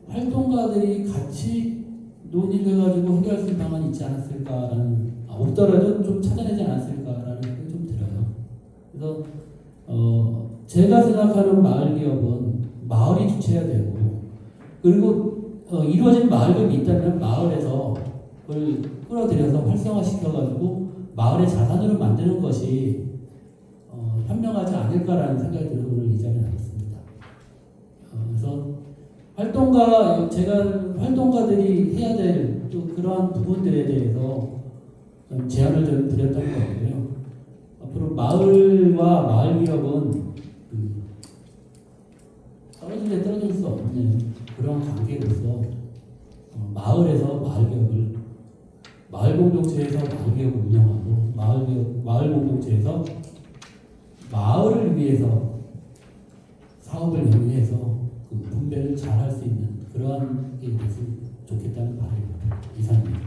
I: 활동가들이 같이 논의를 해가지고 해결할 수 있는 방안이 있지 않았을까라는, 없더라도 좀 찾아내지 않았을까라는 생각이 좀 들어요. 그래서 제가 생각하는 마을 기업은 마을이 주체해야 되고, 그리고 이루어진 마을 기업이 있다면 마을에서 그걸 끌어들여서 활성화시켜가지고 마을의 자산으로 만드는 것이 현명하지 않을까라는 생각이 들어서 오늘 이 자리에 나왔습니다. 그래서 제가 활동가들이 해야 될 또 그러한 부분들에 대해서 좀 제안을 좀 드렸던 것 같고요. 앞으로 마을과 마을 기업은 떨어질 수 없는 그런 관계로서 마을에서 마을 기업을, 마을 공동체에서 마을 기업을 운영하고 마을 공동체에서 마을을 위해서 사업을 영위해서 그 분배를 잘 할 수 있는 그러한 게 됐으면 좋겠다는 바람입니다. 이상입니다.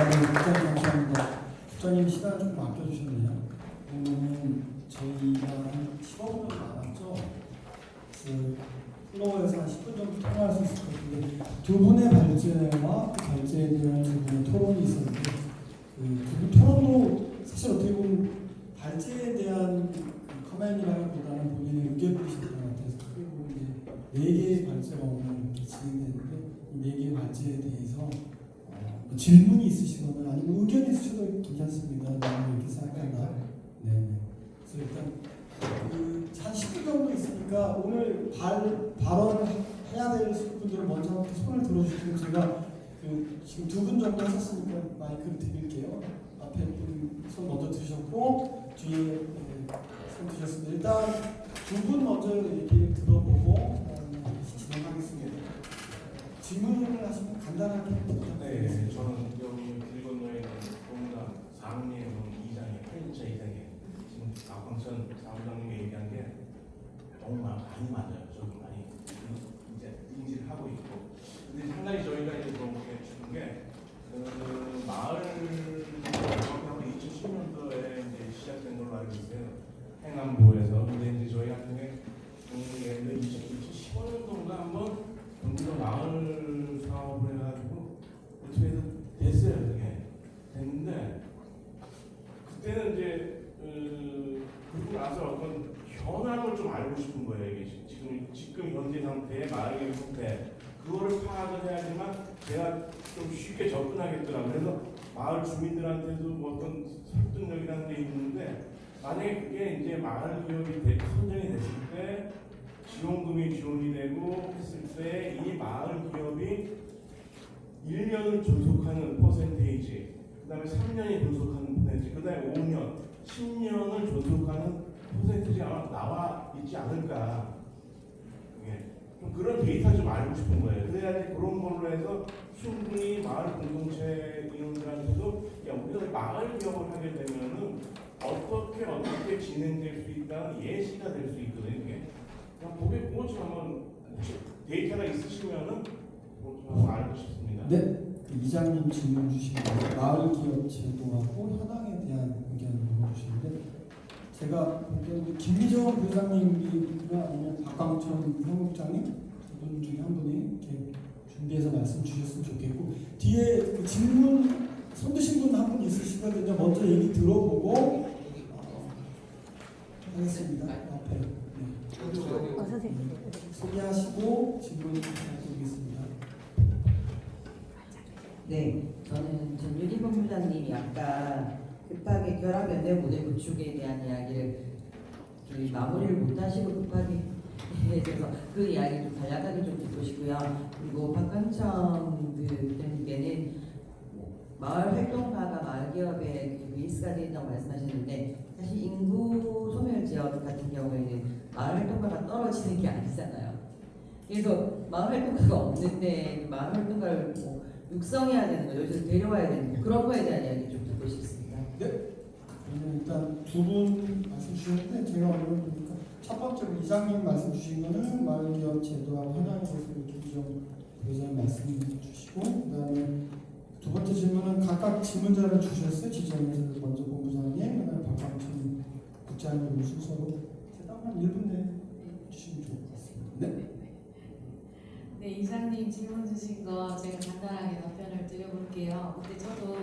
G: 네, 국장님 감사합니다. 국장님 시간 좀 아껴주셨네요. 오늘은 저희가 한 15분 정도 남았죠. 그 플로어에서 한 10분 정도 통화할 수 있을 것 같은데 두 분의 발제와 그 발제에 대한 두 분의 토론이 있었는데 그 토론도 사실 어떻게 보면 발제에 대한 커맨이라기보다는 본인의 의견이신 것 같아서 크게 보면 이제 4개의 발제가 오늘 이렇게 진행되는데 이 4개의 발제에 대해서 뭐 질문이 있으시거나 아니면 의견이 있으셔도 괜찮습니다. 나는 이렇게 생각한다. 네. 그래서 일단 한 10분 정도 있으니까 오늘 발언을 해야 될 분들은 먼저 손을 들어주시면 제가 지금 2분 정도 하셨으니까 마이크를 드릴게요. 앞에 손 먼저 드셨고 뒤에 손 드셨습니다. 일단 2분 먼저 얘기를 들어보고 진행하겠습니다. 질문을 하시면 간단하게
J: 네, 저는 여기 길 건너에 있는 공단 상리의 이장의 8인차 이장의 지금 박광천 사무장님이 얘기한 게 너무 많이 맞아요. 저도 많이 이제 인지를 하고 있고. 근데 상당히 저희가 이제 너무 싶은 게 마을 정확하게 2010년도에 이제 시작된 걸로 알고 있어요. 행안부에서. 근데 이제 저희 같은 경우에 2015년도인가 한번 경기도 마을 사업을 해가지고 어떻게 해서 됐어요. 그게 됐는데 그때는 이제 그러고 나서 어떤 현황을 좀 알고 싶은 거예요. 이게 지금 현재 상태의 마을의 상태 그거를 파악을 해야지만 제가 좀 쉽게 접근하겠더라고요. 그래서 마을 주민들한테도 뭐 어떤 설득력이라는 게 있는데 만약에 그게 이제 마을 기업이 선정이 됐을 때 지원금이 지원이 되고 했을 때 이 마을 기업이 1년을 존속하는 퍼센테이지, 그 다음에 3년이 존속하는 퍼센테이지, 그 다음에 5년, 10년을 존속하는 퍼센테이지가 아마 나와 있지 않을까. 좀 그런 데이터 좀 알고 싶은 거예요. 그래야지 그런 걸로 해서 충분히 마을 공동체 인원들한테도 야 우리가 마을 기업을 하게 되면은 어떻게 진행될 수 있다는 예시가 될 수 있거든요. 이게 그냥 보게 그것 좀 한번 혹시 데이터가 있으시면은 그것 좀 알고 싶습니다.
G: 네, 그 이장님 질문 주시는 마을 기업 제도하고 현황에 대한 의견을 물어주시는데 제가 보기에는 김미정 부장님이나 아니면 박광천 사무국장님 두 분 중에 한 분이 이렇게 준비해서 말씀 주셨으면 좋겠고 뒤에 그 질문 손 드신 분 한 분 있으시거든요. 먼저 얘기 들어보고 하겠습니다. 앞에 소개하시고 질문 드리겠습니다.
K: 네, 저는 전윤희 본부장님이 아까 급하게 결합연대 모델 구축에 대한 이야기를 마무리를 못하시고 급하게 해서 그 이야기 좀 간략하게 좀 듣고 싶고요. 그리고 박광천 부장님께는 마을 활동가가 마을 기업의 베이스가 된다고 말씀하셨는데 사실 인구 소멸 지역 같은 경우에는 마을 활동가가 떨어지는 게 아니잖아요. 그래서 마을 활동가가 없는데 마을 활동가를 뭐 육성해야 되는 거죠. 여기서 데려와야 되는 거. 그런 거에 대한 이야기 좀 듣고 싶습니다.
G: 일단 두 분 말씀 주셨는데 제가 오늘 보니까 첫 번째로 이장님 말씀 주신 거는 마을기업 제도하고 현황에 대해서 김지영 부회장님 말씀 주시고 그다음에 두 번째 질문은 각각 질문자를 주셨어요. 지정에서 먼저 본부장님, 그다음에 박광천 국장님 순서로 대답 한 1분 내에 주시면 좋을 것 같습니다. 네.
F: 네, 이장님 질문 주신 거 제가 간단하게 답변을 드려볼게요. 근데 저도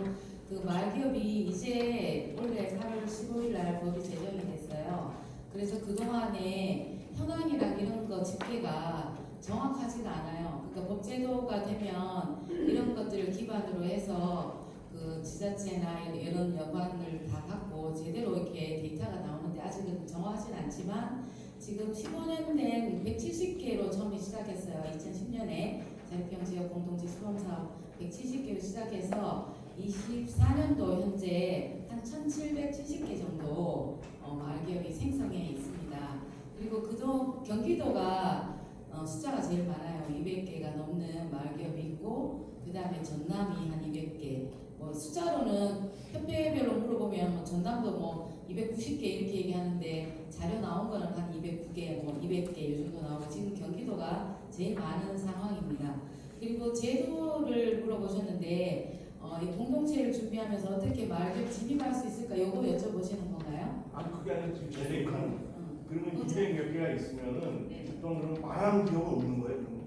F: 그 마을기업이 이제 올해 8월 15일 날 법이 제정이 됐어요. 그래서 그동안에 현황이랑 이런 거 집계가 정확하지가 않아요. 그러니까 법제도가 되면 이런 것들을 기반으로 해서 그 지자체나 이런 여관을 다 갖고 제대로 이렇게 데이터가 나오는데 아직은 정확하진 않지만 지금 15년 된 170개로 처음에 시작했어요. 2010년에 자유평지역 공동체 수범사업 170개로 시작해서 24년도 현재 한 1,770개 정도 마을기업이 생성해 있습니다. 그리고 그동 경기도가 숫자가 제일 많아요. 200개가 넘는 마을기업이 있고 그 다음에 전남이 한 200개. 뭐 숫자로는 협회별로 물어보면 뭐 전남도 뭐 290개 이렇게 얘기하는데 자료 나온 거는 한 209개, 뭐 200개 이 정도 나오고 지금 경기도가 제일 많은 상황입니다. 그리고 제도를 물어보셨는데 이 공동체를 준비하면서 어떻게 마을기업 진입할 수 있을까? 요거 여쭤보시는 건가요?
J: 아니 그게 아니라 지금 제도kan 그러면 200몇 개가 있으면은 또는 말하는 기업은 없는 거예요? 그러면?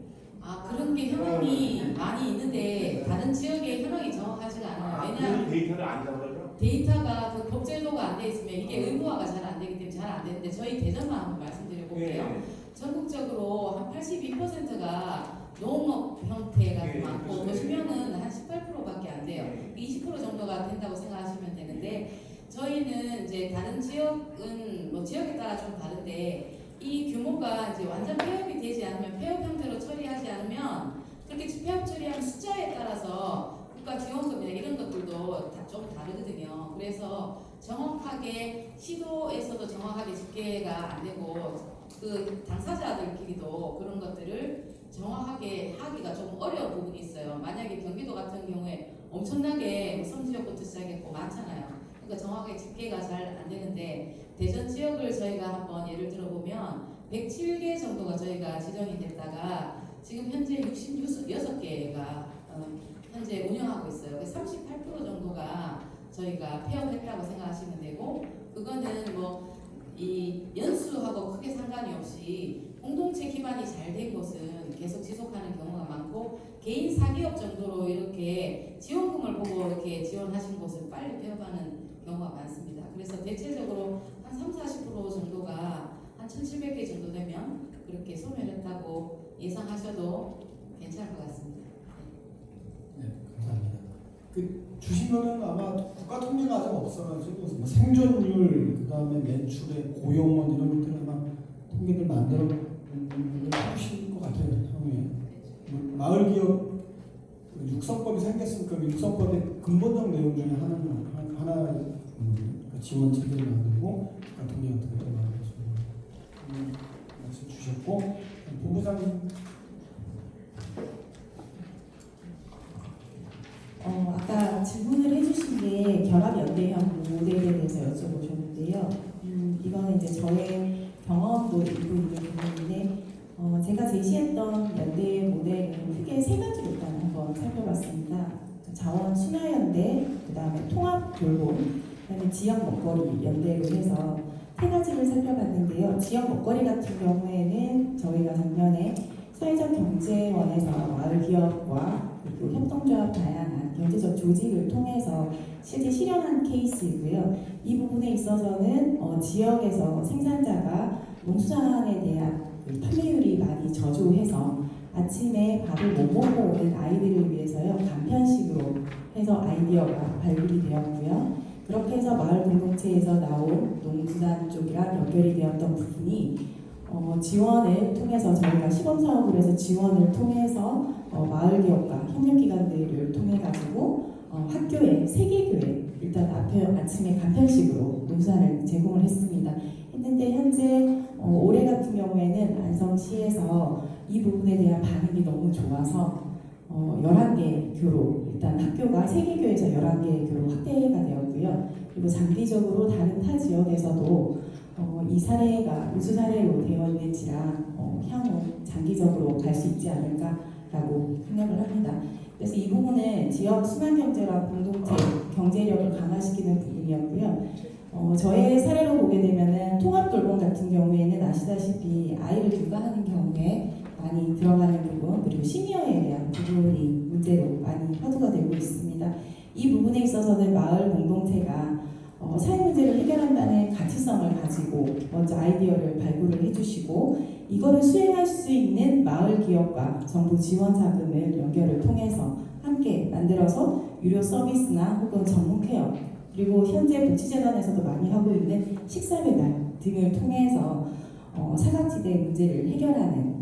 F: 아 그런 게 현황이 많이 있는데 다른 지역의 현황이 정확하지가 않아요. 왜냐하면
J: 데이터를 안 잡아요?
F: 데이터가 그 법제도가 안 돼 있으면 이게 의무화가 잘 안 되기 때문에 잘 안 되는데 저희 대전만 한번 말씀드려볼게요. 전국적으로 한 82%가 농업 형태가 많고 도시면은 한 18%밖에 안 돼요. 20% 정도가 된다고 생각하시면 되는데 저희는 이제 다른 지역은 뭐 지역에 따라 좀 다른데 이 규모가 이제 완전 폐업이 되지 않으면 폐업 형태로 처리하지 않으면 그렇게 폐업 처리하는 숫자에 따라서 국가 지원금이나 이런 것들도 다 좀 다르거든요. 그래서 정확하게 시도에서도 정확하게 집계가 안 되고 그 당사자들끼리도 그런 것들을 정확하게 하기가 좀 어려운 부분이 있어요. 만약에 경기도 같은 경우에 엄청나게 섬지역부터 시작했고 많잖아요. 그러니까 정확하게 집계가 잘 안 되는데 대전 지역을 저희가 한번 예를 들어보면 107개 정도가 저희가 지정이 됐다가 지금 현재 66개가 현재 운영하고 있어요. 38% 정도가 저희가 폐업했다고 생각하시면 되고 그거는 뭐 이 연수하고 크게 상관이 없이 공동체 기반이 잘 된 곳은 계속 지속하는 경우가 많고 개인 사기업 정도로 이렇게 지원금을 보고 이렇게 지원하신 곳은 빨리 폐업하는 경우가 많습니다. 그래서 대체적으로 한 30-40% 정도가 한 1,700개 정도 되면 그렇게 소멸했다고 예상하셔도 괜찮을 것 같습니다.
G: 네, 감사합니다. 그 주신 거는 아마 국가 통계가 아직 없어가지고 뭐 생존율, 그다음에 매출의 고용원 이런 것들은 아마 통계를 만들어 하실 것 같아요. 향후에 마을 기업 육성법이 생겼으니까 그 육성법의 근본적 내용 중에 하나 지원 체계를 만들고 국가 통계 같은 것도 만들어서 말씀 주셨고 본부장님.
H: 아까 질문을 해주신 게 결합연대형 모델에 대해서 여쭤보셨는데요. 이거는 이제 저의 경험도 있고 있는 부분인데 제가 제시했던 연대 모델은 크게 세 가지로 일단 한번 살펴봤습니다. 자원 순화연대, 그 다음에 통합 돌봄, 그 다음에 지역 먹거리 연대로 해서 세 가지를 살펴봤는데요. 지역 먹거리 같은 경우에는 저희가 작년에 사회적 경제원에서 마을 기업과 그리고 협동조합 다양한 경제적 조직을 통해서 실제 실현한 케이스이고요. 이 부분에 있어서는 지역에서 생산자가 농수산에 대한 판매율이 많이 저조해서 아침에 밥을 못 먹고 오는 아이들을 위해서요 간편식으로 해서 아이디어가 발굴이 되었고요. 그렇게 해서 마을 공동체에서 나온 농수산 쪽이랑 연결이 되었던 부분이 지원을 통해서 저희가 시범사업을 해서 지원을 통해서 마을 기업과 협력기관들을 통해 가지고 학교에 세계교회 일단 아침에 간편식으로 노산을 제공을 했는데 현재 올해 같은 경우에는 안성시에서 이 부분에 대한 반응이 너무 좋아서 11개 교로 일단 학교가 세계교회에서 11개 교로 확대가 되었고요. 그리고 장기적으로 다른 타 지역에서도 이 사례가 우수 사례로 되어 있는지라 향후 장기적으로 갈 수 있지 않을까라고 생각을 합니다. 그래서 이 부분은 지역 순환 경제와 공동체 경제력을 강화시키는 부분이었고요. 저의 사례로 보게 되면은 통합 돌봄 같은 경우에는 아시다시피 아이를 육아하는 경우에 많이 들어가는 부분 그리고 시니어에 대한 부분이 문제로 많이 화두가 되고 있습니다. 이 부분에 있어서는 마을 공동체가 사회 문제를 해결한다는 가치성을 가지고 먼저 아이디어를 발굴을 해주시고 이거를 수행할 수 있는 마을 기업과 정부 지원 자금을 연결을 통해서 함께 만들어서 유료 서비스나 혹은 전문 케어 그리고 현재 복지재단에서도 많이 하고 있는 식사 배달 등을 통해서 사각지대 문제를 해결하는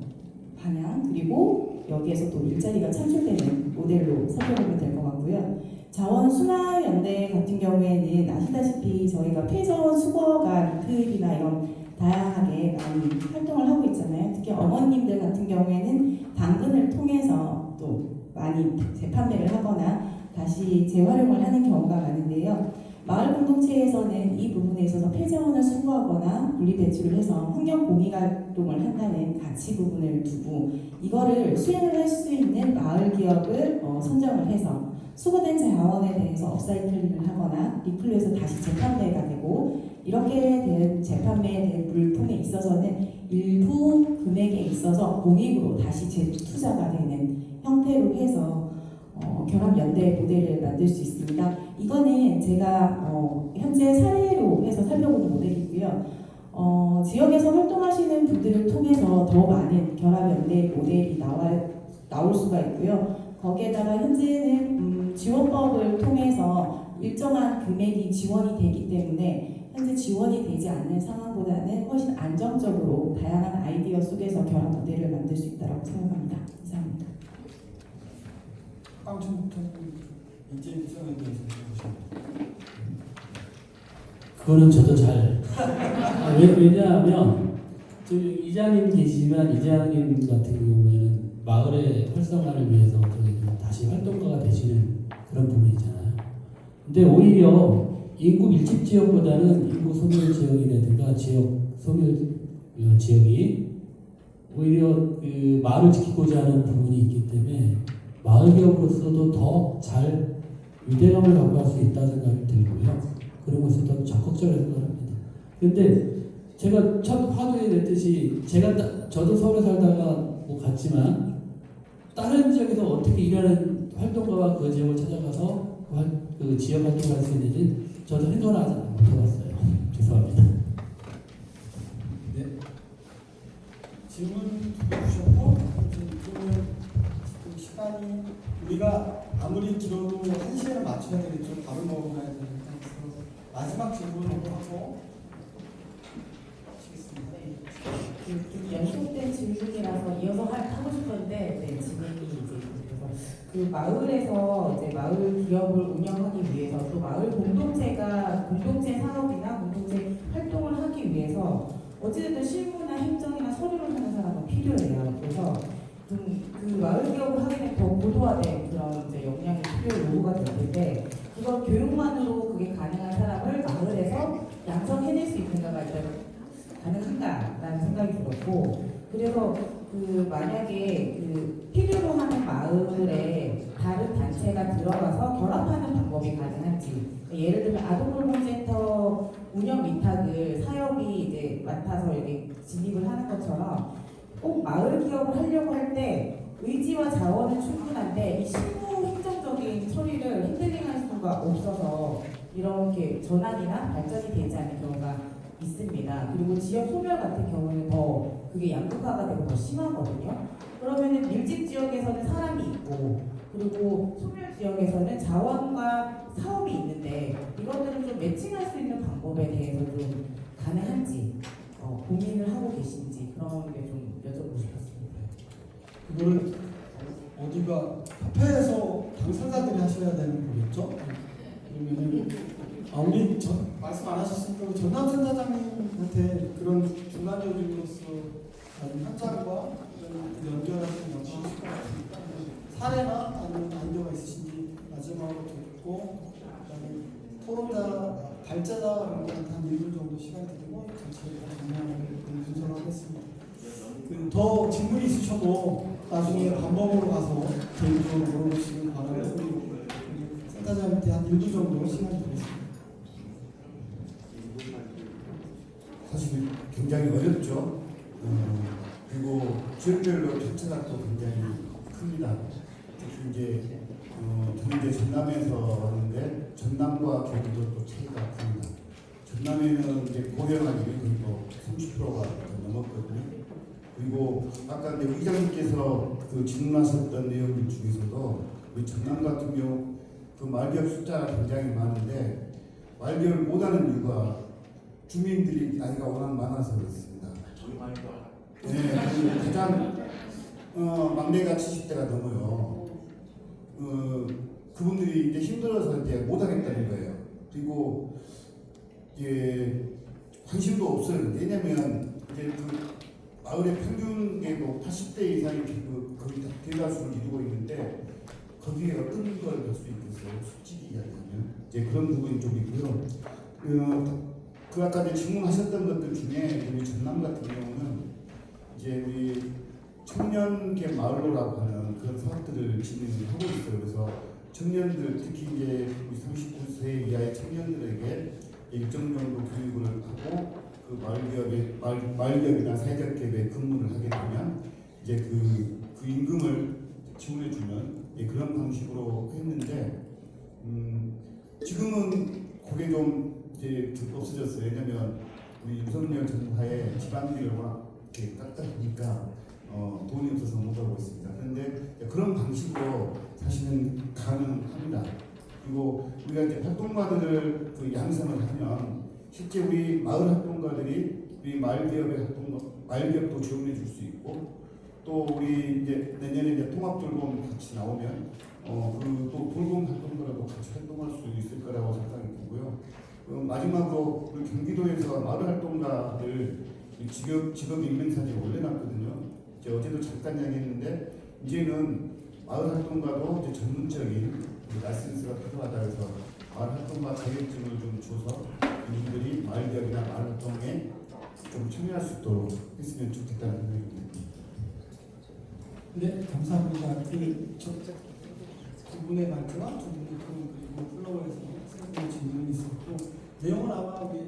H: 방향 그리고 여기에서 또 일자리가 창출되는 모델로 살펴보면 될 것 같고요. 자원순환연대 같은 경우에는 아시다시피 저희가 폐전 수거가 리필이나 이런 다양하게 많이 활동을 하고 있잖아요. 특히 어머님들 같은 경우에는 당근을 통해서 또 많이 재판매를 하거나 다시 재활용을 하는 경우가 많은데요. 마을 공동체에서는 이 부분에 있어서 폐자원을 수거하거나 분리 배출을 해서 환경 공익 활동을 한다는 가치 부분을 두고 이거를 수행을 할 수 있는 마을 기업을 선정을 해서 수거된 자원에 대해서 업사이클링을 하거나 리플에서 다시 재판매가 되고 이렇게 된 재판매에 대한 물품에 있어서는 일부 금액에 있어서 공익으로 다시 재투자가 되는 형태로 해서 결합연대 모델을 만들 수 있습니다. 이거는 제가 현재 사례로 해서 살펴보는 모델이고요. 지역에서 활동하시는 분들을 통해서 더 많은 결합연대 모델이 나올 수가 있고요. 거기에다가 현재는 지원법을 통해서 일정한 금액이 지원이 되기 때문에 현재 지원이 되지 않는 상황보다는 훨씬 안정적으로 다양한 아이디어 속에서 결합 모델을 만들 수 있다고 생각합니다. 이상입니다.
G: 인재입성에 대해서
I: 그거는 저도 잘 왜냐하면 이장님 계시지만 이장님 같은 경우에는 마을의 활성화를 위해서 다시 활동가가 되시는 그런 부분이잖아요. 근데 오히려 인구 밀집 지역보다는 인구 소멸 지역이라든가 지역 소멸 지역이 오히려 그 마을을 지키고자 하는 부분이 있기 때문에 마을 기업으로서도 더 잘 유대감을 갖고 할 수 있다는 생각이 들고요. 그런 것을 더 적극적으로 생각합니다. 그런데 제가 첫 화두에 냈듯이 저도 서울에 살다가 갔지만 다른 지역에서 어떻게 일하는 활동가와 그 지역을 찾아가서 그 지역 활동을 할 수 있는지 저도 생각을 못해봤어요. 죄송합니다.
G: 네. 질문 주셨고 지금 시간이 우리가 아무리 길어도 1시간을 맞춰야 되겠죠. 밥을 먹으러 가야 되니까 마지막 질문을 하고
L: 좀 연속된 질문이라서 이어서 하고 싶었는데 진행이 이제 그래서 그 마을에서 이제 마을 기업을 운영하기 위해서 또 마을 공동체가 공동체 사업이나 공동체 활동을 하기 위해서 어찌됐든 실무나 행정이나 서류를 하는 사람은 필요해요. 그래서 그 마을 기업을 하게 되면 더 고도화된 그런 이제 역량이 요구가 될 텐데 그걸 교육만으로 그게 가능한 사람을 마을에서 양성해낼 수 있는가가 이제 가능한가라는 생각이 들었고 그래서 만약에 필요로 하는 마을에 다른 단체가 들어가서 결합하는 방법이 가능한지 예를 들면 아동돌봄센터 운영 위탁을 사업이 이제 맡아서 이렇게 진입을 하는 것처럼 꼭 마을 기업을 하려고 할 때 의지와 자원은 충분한데 이 실무 행정적인 처리를 핸들링할 수가 없어서 이렇게 전환이나 발전이 되지 않는 경우가 있습니다. 그리고 지역 소멸 같은 경우는 더 그게 양극화가 되고 더 심하거든요. 그러면은 밀집 지역에서는 사람이 있고 그리고 소멸 지역에서는 자원과 사업이 있는데 이것들을 좀 매칭할 수 있는 방법에 대해서 좀 가능한지 고민을 하고 계신지 그런 게 좀 여쭤보고 싶었습니다.
G: 그걸 어디가 협회에서 당사자들이 하셔야 되는 거겠죠? 그러면은 우리 말씀 안 하셨으니까 우리 전남센터장님한테 그런 중간 요직으로서 현장과 연결하는 역할을 하실 것 같으니까 사례나 아니면 아이디어가 있으신지 마지막으로 듣고 그다음에 토론자 발제자분한테 한 1분 정도 시간 드리고 전체를 정리하는 순서로 하겠습니다. 더 질문이 있으셔도 나중에 반복으로 가서 개인적으로 물어보시길 바라고 우리 센터장한테 한 1분 정도 시간 드리겠습니다.
E: 사실 굉장히 어렵죠. 그리고 지역별로 편차가 또 굉장히 큽니다. 특히 이제 저는 이제 전남에서 왔는데 전남과 경기도 또 차이가 큽니다. 전남에는 이제 고령화율이 거의 뭐 30%가 넘었거든요. 그리고 아까 이제 의장님께서 그 질문하셨던 내용들 중에서도 우리 전남 같은 경우 그 말기업 숫자가 굉장히 많은데 말기업을 못하는 이유가 주민들이 나이가 워낙 많아서 그렇습니다. 네, 가장 막내가 70대가 넘어요. 그분들이 이제 힘들어서 이제 못하겠다는 거예요. 그리고 이제 관심도 없어요. 왜냐면 이제 그 마을의 평균계도 80대 이상이 거의 다 대다수를 이루고 있는데 거기에 어떤 걸 할 수 있겠어요? 솔직히 이야기하면 이제 그런 부분이 좀 있고요. 그 아까 이제 질문하셨던 것들 중에 우리 전남 같은 경우는 이제 우리 청년계 마을로라고 하는 그런 사업들을 진행하고 있어요. 그래서 청년들 특히 이제 우리 39세 이하의 청년들에게 일정 정도 교육을 하고 그 마을기업이나 사회적 기업에 근무를 하게 되면 이제 그 임금을 지원해주는 그런 방식으로 했는데 지금은 그게 좀 이제 없어졌어요. 왜냐면 우리 윤석열 정부하에 지방비를 워낙 이렇게 깎다 보니까 돈이 없어서 못하고 있습니다. 그런데 그런 방식으로 사실은 가능합니다. 그리고 우리가 이제 활동가들을 그 양성을 하면 실제 우리 마을 활동가들이 우리 마을기업도 지원해 줄 수 있고 또 우리 이제 내년에 이제 통합돌봄 같이 나오면 또 돌봄 활동가라도 같이 활동할 수 있을 거라고 생각이 들고요. 마지막으로 우리 경기도에서 마을 활동가들 직업 인명사진을 올려놨거든요. 이제 어제도 잠깐 이야기했는데 이제는 마을 활동가도 이제 전문적인 라이센스가 필요하다 해서 마을 활동가 자격증을 좀 줘서 이분들이 마을기업이나 마을 활동에 좀 참여할 수 있도록 했으면 좋겠다는 생각입니다.
G: 네, 감사합니다. 두 분의 발표와 두 분의 토론 그리고 플로어에서 생각된 질문이 있었고 내용은 아마 우리 이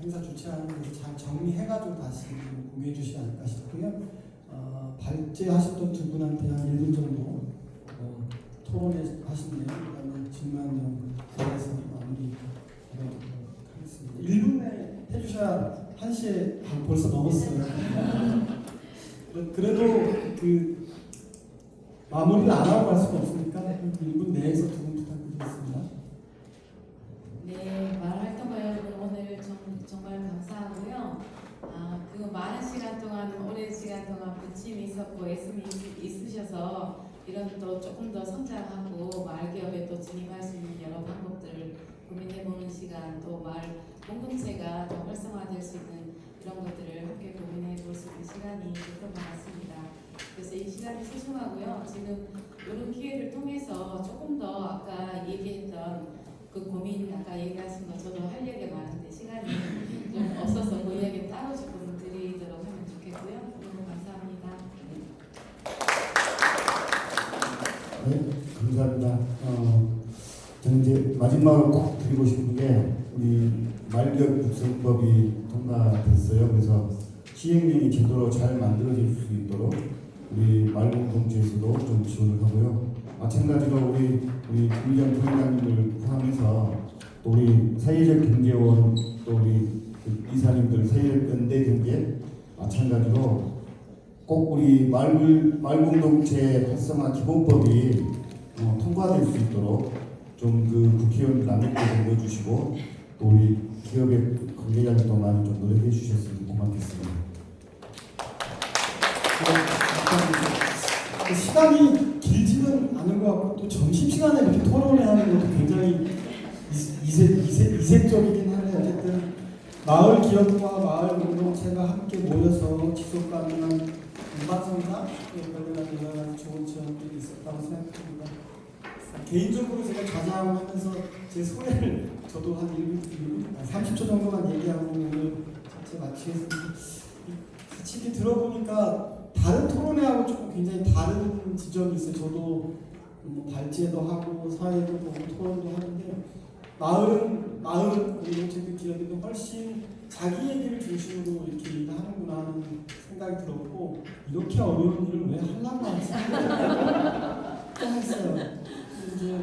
G: 행사 주최하는 데서 잘 정리해가지고 다시 공유해 주시지 않을까 싶고요. 발제하셨던 두 분한테 한 1분 정도 토론하신 내용, 그다음에 질문한 내용 대해서 마무리하도록 하겠습니다. 1분에 해주셔야 1시에 벌써 넘었어요. 그래도 그 마무리를 안 하고 갈 수가 없으니까 1분 내에서 두 분 부탁드리겠습니다.
F: 네, 마을활동가 여러분 오늘 정말 감사하고요. 그 많은 시간 동안, 오랜 시간 동안 부침이 있었고 애씀이 있으셔서 이런 또 조금 더 성장하고 마을기업에 또 진입할 수 있는 여러 방법들을 고민해보는 시간, 또 마을 공동체가 더 활성화될 수 있는 이런 것들을 함께 고민해볼 수 있는 시간이 됐던 것 같습니다. 그래서 이 시간이 소중하고요. 지금 이런 기회를 통해서 조금 더 아까 얘기했던 그 고민, 아까 얘기하신 거 저도 할 얘기가 많은데 시간이 좀 없어서 그 이야기 따로 조금 드리도록 하면 좋겠고요. 너무 감사합니다.
E: 네, 감사합니다. 저는 이제 마지막으로 꼭 드리고 싶은 게 우리 마을기업 육성법이 통과됐어요. 그래서 시행령이 제대로 잘 만들어질 수 있도록 우리 마을공동체에서도 좀 지원을 하고요. 마찬가지로 우리 김희정 부회장님을 포함해서 또 우리 사회적 경제원 또 우리 이사님들 사회적 연대 경제 마찬가지로 꼭 우리 마을공동체 활성화 기본법이 통과될 수 있도록 좀 그 국회의원 남에게 보여주시고 또 우리 기업의 관계자들도 많이 좀 노력해 주셨으면 고맙겠습니다.
G: 시간이 길지는 않은 것 같고 또 점심 실시간에 이렇게 토론을 하는 것도 굉장히 이색적이긴 한데 어쨌든 마을 기업과 마을 공동체가 함께 모여서 지속 가능한 공방성과 관련한 여러 가지 좋은 지원들이 있었다고 생각합니다. 개인적으로 제가 자장하면서 제 소회를 저도 한 30초 정도만 얘기하고 오늘 자체 마치겠습니다. 같이 이렇게 들어보니까 다른 토론회하고 조금 굉장히 다른 지점이 있어요. 저도 뭐 발제도 하고 사회도 보고 토론도 하는데 마을은 공동체도 기업도 훨씬 자기 얘기를 중심으로 이렇게 일을 하는구나 하는 생각이 들었고 이렇게 어려운 일을 왜 하려고 하지? 했어요. 이제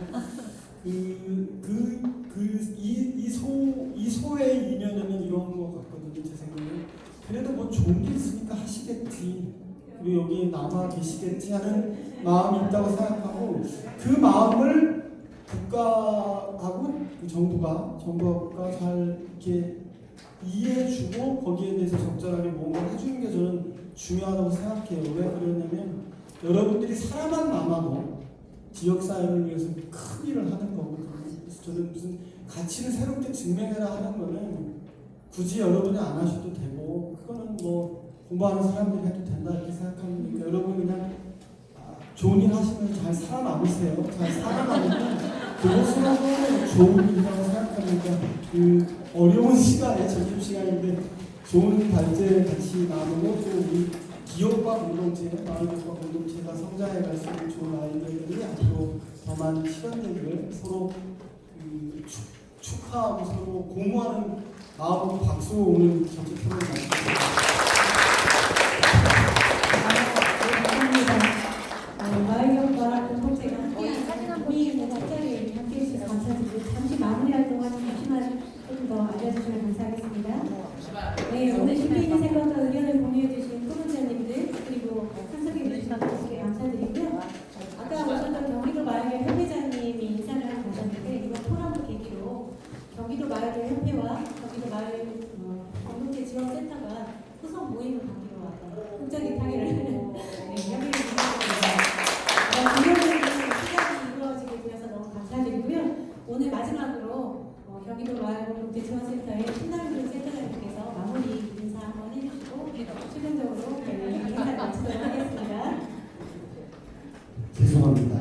G: 이 소의 이면에는 이런 거 같거든요. 제 생각에 그래도 뭐 좋은 게 있으니까 하시겠지. 그리고 여기 남아 계시겠지 하는 마음이 있다고 생각하고 그 마음을 국가하고 정부가 국가 잘 이렇게 이해해주고 거기에 대해서 적절하게 뭔가 해주는 게 저는 중요하다고 생각해요. 왜 그러냐면 여러분들이 사람만 남아도 지역사회를 위해서 큰 일을 하는 거거든요. 그래서 저는 무슨 가치를 새롭게 증명해라 하는 거는 굳이 여러분이 안 하셔도 되고 그거는 뭐 공부하는 사람들이 해도 된다 이렇게 생각합니다. 여러분 그냥 좋은 일 하시면 잘 살아남으세요. 잘 살아남으면 그것으로도 좋은 일이라고 생각합니다. 그 어려운 시간에 점심시간인데 좋은 발제 같이 나누고 또 우리 기업과 공동체, 마을과 공동체가 성장해갈 수 있는 좋은 아이디어들이 앞으로 더 많이 실현되기를 서로 축하하고 서로 공모하는 마음으로 박수 오늘 전체 토론을 마치겠습니다.
A: 마을경과 공동체가 함께하는 분위기의 짝자리에 함께해 주셔서 감사드리고 잠시 마무리할 동안 잠시만 좀 더 알려주시면 감사하겠습니다. 네, 오늘 신비있는 생각과 의견을 공유해 주신 토론자님들 그리고 참석해 주신 분들께 감사드리고요. 아까 오셨던 경기도 마을교 협회장님이 인사를 하고 가셨는데 이번 토론을 계기로 경기도 마을교 협회와 경기도 마을 공동체 지원센터가 후속 모임을 갖기로 왔다. 국적인 타결을 협의를 시간이 이루어지게 되어서 너무 감사드리고요. 오늘 마지막으로 경기도 마을 공동체 지원센터의 신남준 센터장님께서 마무리 인사 한번 해주시고 최종적으로 인사를 마치도록 하겠습니다.
M: 죄송합니다.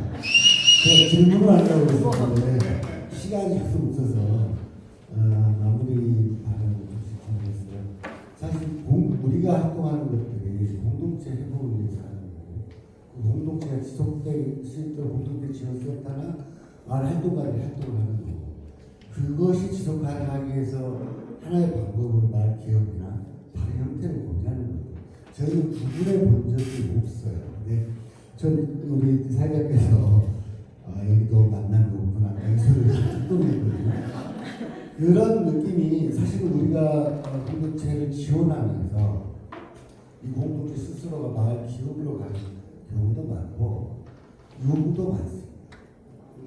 M: 제가 질문을 하려고 했었는데 시간이 계속 없어서 마무리 발언을 신청했어요. 사실 우리가 활동하는 것들이 공동체 회복을 위해서 하는 거예요. 그 공동체가 지속될 수 있도록 공동체 지원센터나 마을 활동가들이 활동을 하는 거고 그것이 지속 가능하기 위해서 하나의 방법으로 마을 기업이나 다른 형태를 고민하는 거예요. 저희는 구분해 본 적이 없어요. 근데 전 우리 사회자께서 여기도 만남이 없구나 이 소리를 듣고 있거든요. 그런 느낌이 사실 우리가 공동체를 지원하면서 이 공동체 스스로가 마을 기업으로 가는 경우도 많고 요구도 많습니다.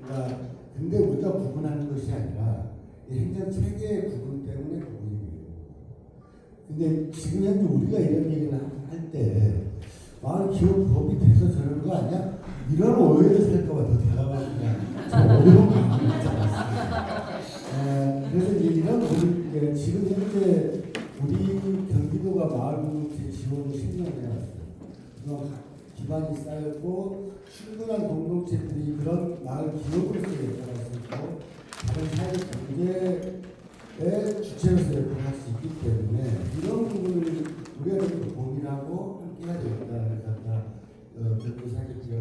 M: 그러니까 근데 우리가 구분하는 것이 아니라 이 행정 체계의 구분 때문에 구분이 돼요. 근데 지금 현재 우리가 이런 얘기를 할 때 마을 기업법이 돼서 저러는 거 아니야? 이런 오해를 살까봐 더 다가가니까 좀 어려운 부분이 있지 않습니까? 그래서 이런 우리 지금 현재 우리 경기도가 마을 공동체 지원을 10년 해왔어요. 기반이 쌓였고 충분한 공동체들이 그런 마을 기업으로서의 역할을 할 수 있고 다른 사회 경제의 주체로서 역할을 할 수 있기 때문에 이런 부분을 우리가 좀 고민하고 함께 해야 되겠다. 그래서 경기 사회 지역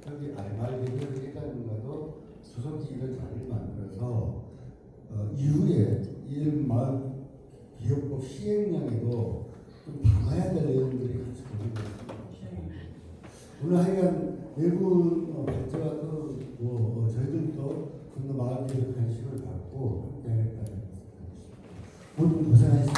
M: 여기 마을 대표 회장님과도 조속히 이런 자리를 만들어서 이후에 이 마을 기업법 시행령에도 좀 담아야 될 내용들이 같이 보는 것입니다. 오늘 하여간 외부 발제와 또 저희들도 좀 더 마을 기업에 관심을 갖고 함께 하겠다는 말씀드리겠습니다. 모두 고생하셨습니다.